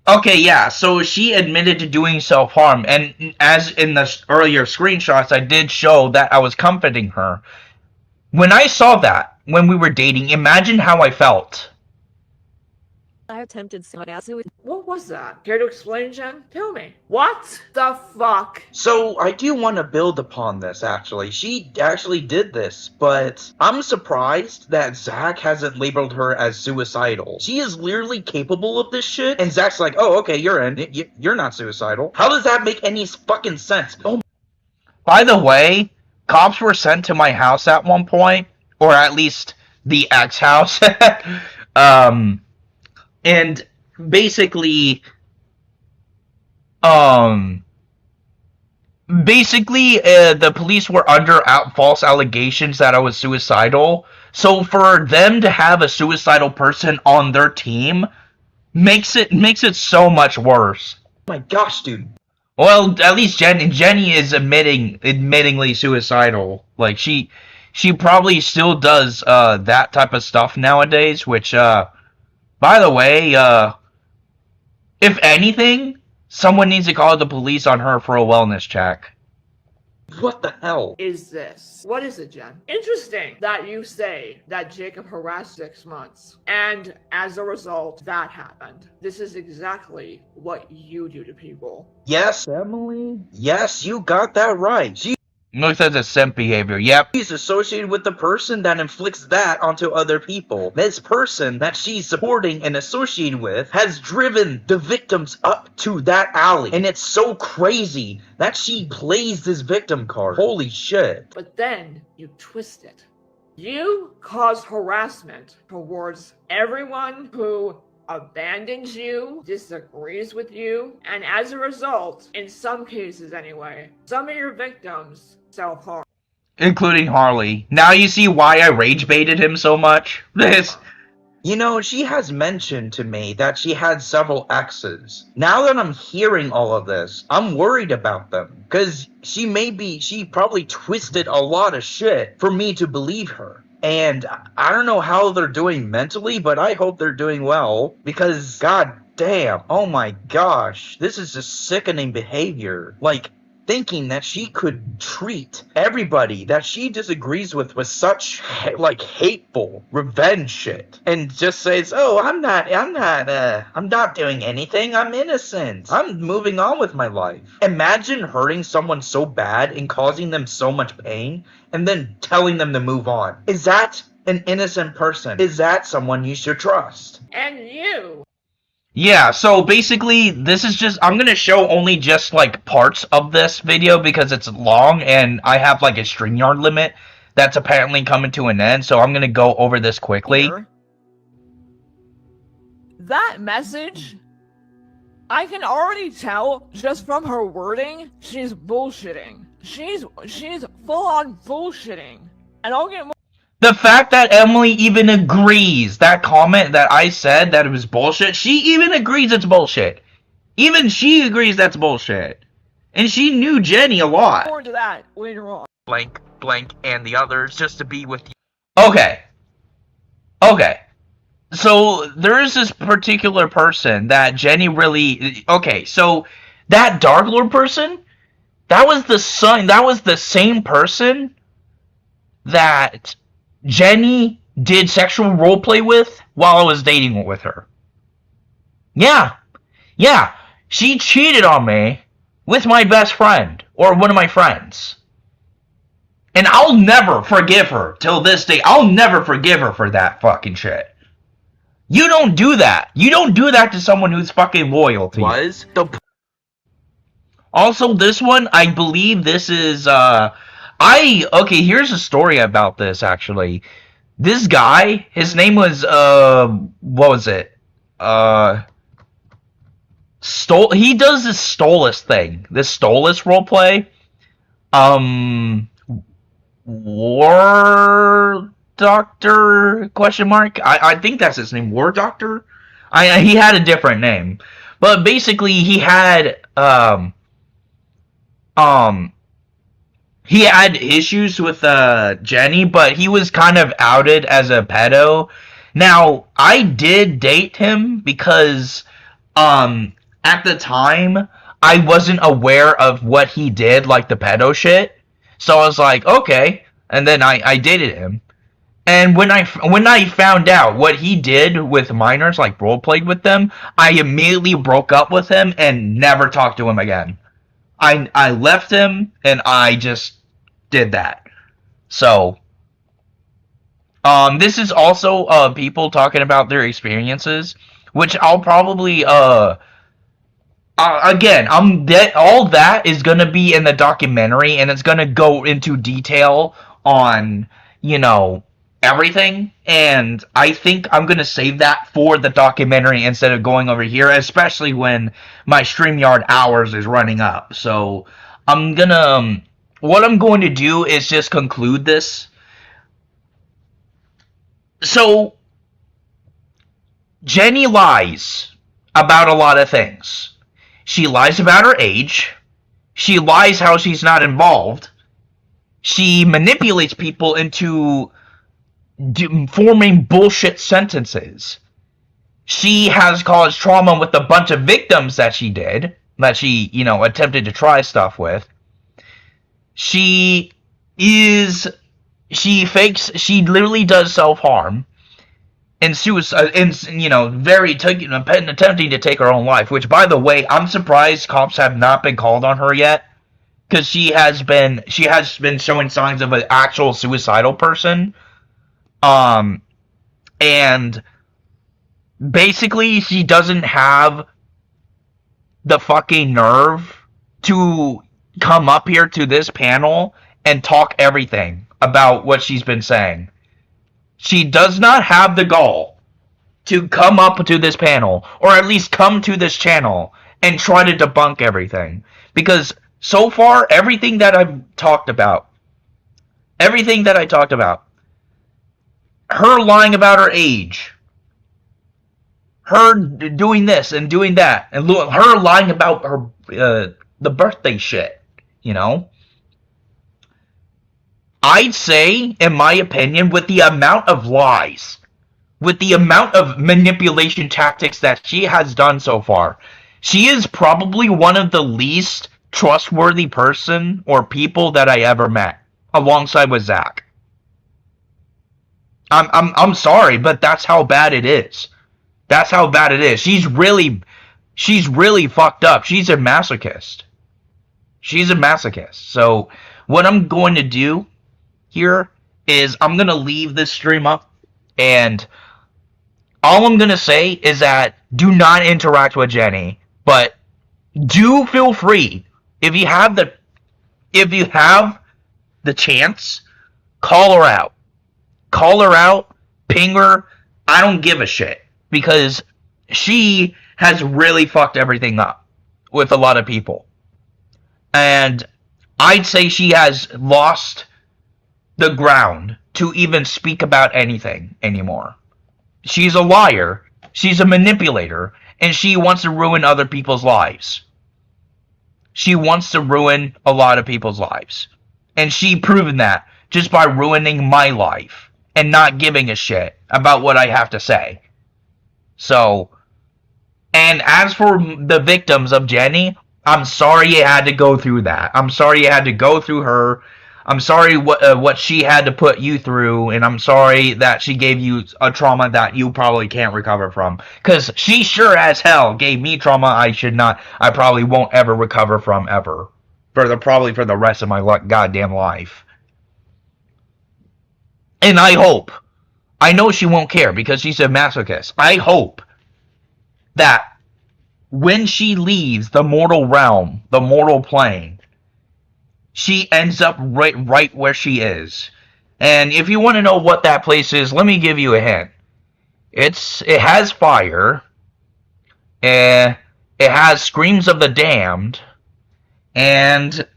Okay, yeah, so she admitted to doing self-harm, and as in the earlier screenshots, I did show that I was comforting her. When I saw that, when we were dating, imagine how I felt. I attempted suicide. What was that? Care to explain, Jen? Tell me. What the fuck? So, I do want to build upon this, actually. She actually did this, but I'm surprised that Zach hasn't labeled her as suicidal. She is literally capable of this shit, and Zach's like, oh, okay, you're in. You're not suicidal. How does that make any fucking sense? Oh. By the way, cops were sent to my house at one point, or at least the ex-house. And basically, the police were under false allegations that I was suicidal. So for them to have a suicidal person on their team makes it so much worse. Oh my gosh, dude. Well, at least Jenny is admittingly suicidal. Like she probably still does that type of stuff nowadays, which by the way, if anything, someone needs to call the police on her for a wellness check. What the hell? Is this? What is it, Jen? Interesting that you say that Jacob harassed 6 months, and as a result, that happened. This is exactly what you do to people. Yes, Emily? Yes, you got that right. Looks as a simp behavior, yep. She's associated with the person that inflicts that onto other people. This person that she's supporting and associated with has driven the victims up to that alley. And it's so crazy that she plays this victim card. Holy shit. But then you twist it. You cause harassment towards everyone who abandons you, disagrees with you, and as a result, in some cases anyway, some of your victims self-harm. Including Harley. Now you see why I rage baited him so much? You know, she has mentioned to me that she had several exes. Now that I'm hearing all of this, I'm worried about them. Because she probably twisted a lot of shit for me to believe her. And I don't know how they're doing mentally, but I hope they're doing well. Because, god damn, oh my gosh, this is just sickening behavior. Like, thinking that she could treat everybody that she disagrees with such like hateful revenge shit, and just says, "Oh, I'm not doing anything. I'm innocent. I'm moving on with my life." Imagine hurting someone so bad and causing them so much pain, and then telling them to move on. Is that an innocent person? Is that someone you should trust? And you. Yeah, so basically, this is just, I'm gonna show only just, like, parts of this video because it's long, and I have, like, a StreamYard limit that's apparently coming to an end, so I'm gonna go over this quickly. Here. That message, I can already tell just from her wording, she's bullshitting. She's full on bullshitting. And I'll get more. The fact that Emily even agrees, that comment that I said that it was bullshit, she even agrees it's bullshit. Even she agrees that's bullshit. And she knew Jenny a lot. More to that later on. Blank, blank, and the others just to be with you. Okay. Okay. So, there is this particular person that Jenny really... Okay, so, that Dark Lord person, that was the same person that Jenny did sexual roleplay with while I was dating with her. Yeah. Yeah. She cheated on me with my best friend, or one of my friends. And I'll never forgive her till this day. I'll never forgive her for that fucking shit. You don't do that. You don't do that to someone who's fucking loyal to you. Also, this one, I believe this is, okay, here's a story about this, actually. This guy, his name was, what was it? He does this Stolus thing. This Stolus roleplay. War Doctor, question mark? I think that's his name, War Doctor? He had a different name. But basically, he had, he had issues with Jenny, but he was kind of outed as a pedo. Now, I did date him because at the time I wasn't aware of what he did, like the pedo shit. So I was like, okay, and then I dated him. And when I found out what he did with minors, like roleplayed with them, I immediately broke up with him and never talked to him again. I left him and I just did that. So, this is also people talking about their experiences, which I'll probably again, all that is gonna be in the documentary, and it's gonna go into detail on, you know, everything, and I think I'm gonna save that for the documentary instead of going over here, especially when my StreamYard hours is running up. So I'm gonna what I'm going to do is just conclude this. So Jenny lies about a lot of things. She lies about her age. She lies how she's not involved. She manipulates people into forming bullshit sentences. She has caused trauma with a bunch of victims that she did, that she, you know, attempted to try stuff with. She literally does self-harm and suicide, and, you know, attempting to take her own life, which, by the way, I'm surprised cops have not been called on her yet, because she has been showing signs of an actual suicidal person. And basically she doesn't have the fucking nerve to come up here to this panel and talk everything about what she's been saying. She does not have the gall to come up to this panel, or at least come to this channel and try to debunk everything. Because so far, everything that I talked about, her lying about her age, her doing this and doing that, and her lying about her the birthday shit, you know? I'd say, in my opinion, with the amount of lies, with the amount of manipulation tactics that she has done so far, she is probably one of the least trustworthy person or people that I ever met, alongside with Zach. I'm sorry, but that's how bad it is. That's how bad it is. She's really fucked up. She's a masochist. She's a masochist. So what I'm going to do here is I'm gonna leave this stream up, and all I'm gonna say is that do not interact with Jenny, but do feel free, if you have the chance, call her out. Call her out, ping her. I don't give a shit, because she has really fucked everything up with a lot of people. And I'd say she has lost the ground to even speak about anything anymore. She's a liar, she's a manipulator, and she wants to ruin other people's lives. She wants to ruin a lot of people's lives. And she proven that just by ruining my life and not giving a shit about what I have to say. So, and as for the victims of Jenny, I'm sorry you had to go through that. I'm sorry you had to go through her. I'm sorry what she had to put you through, and I'm sorry that she gave you a trauma that you probably can't recover from. Because she sure as hell gave me trauma I probably won't ever recover from ever. Probably for the rest of my goddamn life. And I know she won't care because she's a masochist. I hope that when she leaves the mortal realm, the mortal plane, she ends up right where she is. And if you want to know what that place is, let me give you a hint. It has fire. It has screams of the damned, and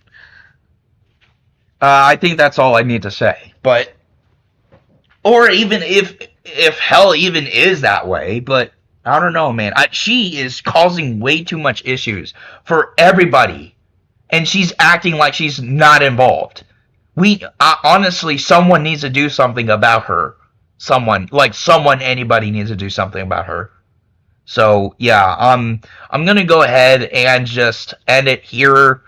I think that's all I need to say. But, or even if hell even is that way, but I don't know, man. She is causing way too much issues for everybody, and she's acting like she's not involved. Honestly, someone needs to do something about her. Anybody needs to do something about her. So yeah, I'm gonna go ahead and just end it here.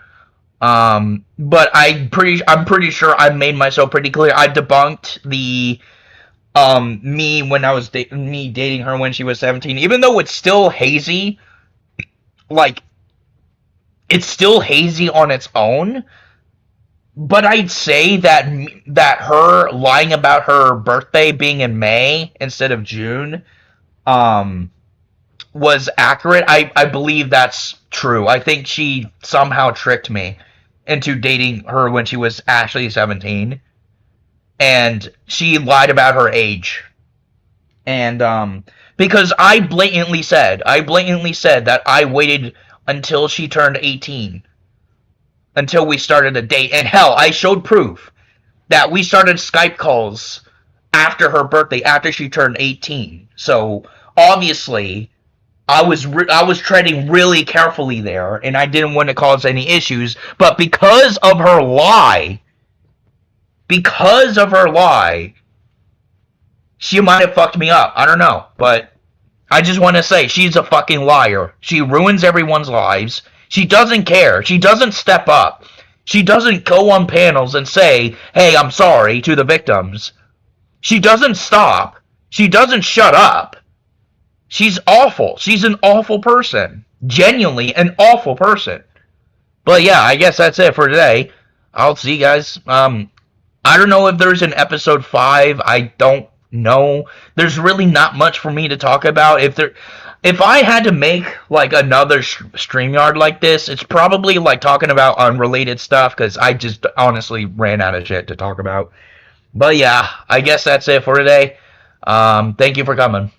But I'm pretty sure I made myself pretty clear. I debunked the me when I was me dating her when she was 17, even though it's still hazy. Like, it's still hazy on its own. But I'd say that her lying about her birthday being in May instead of June, was accurate. I believe that's true. I think she somehow tricked me into dating her when she was actually 17, and she lied about her age. And because I blatantly said that I waited until she turned 18 until we started a date. And hell, I showed proof that we started Skype calls after her birthday, after she turned 18. So obviously I was treading really carefully there, and I didn't want to cause any issues. But because of her lie, she might have fucked me up. I don't know, but I just want to say she's a fucking liar. She ruins everyone's lives. She doesn't care. She doesn't step up. She doesn't go on panels and say, "Hey, I'm sorry" to the victims. She doesn't stop. She doesn't shut up. She's awful. She's an awful person. Genuinely an awful person. But yeah, I guess that's it for today. I'll see you guys. I don't know if there's an episode 5. I don't know. There's really not much for me to talk about. If I had to make like another StreamYard like this, it's probably like talking about unrelated stuff, because I just honestly ran out of shit to talk about. But yeah, I guess that's it for today. Thank you for coming.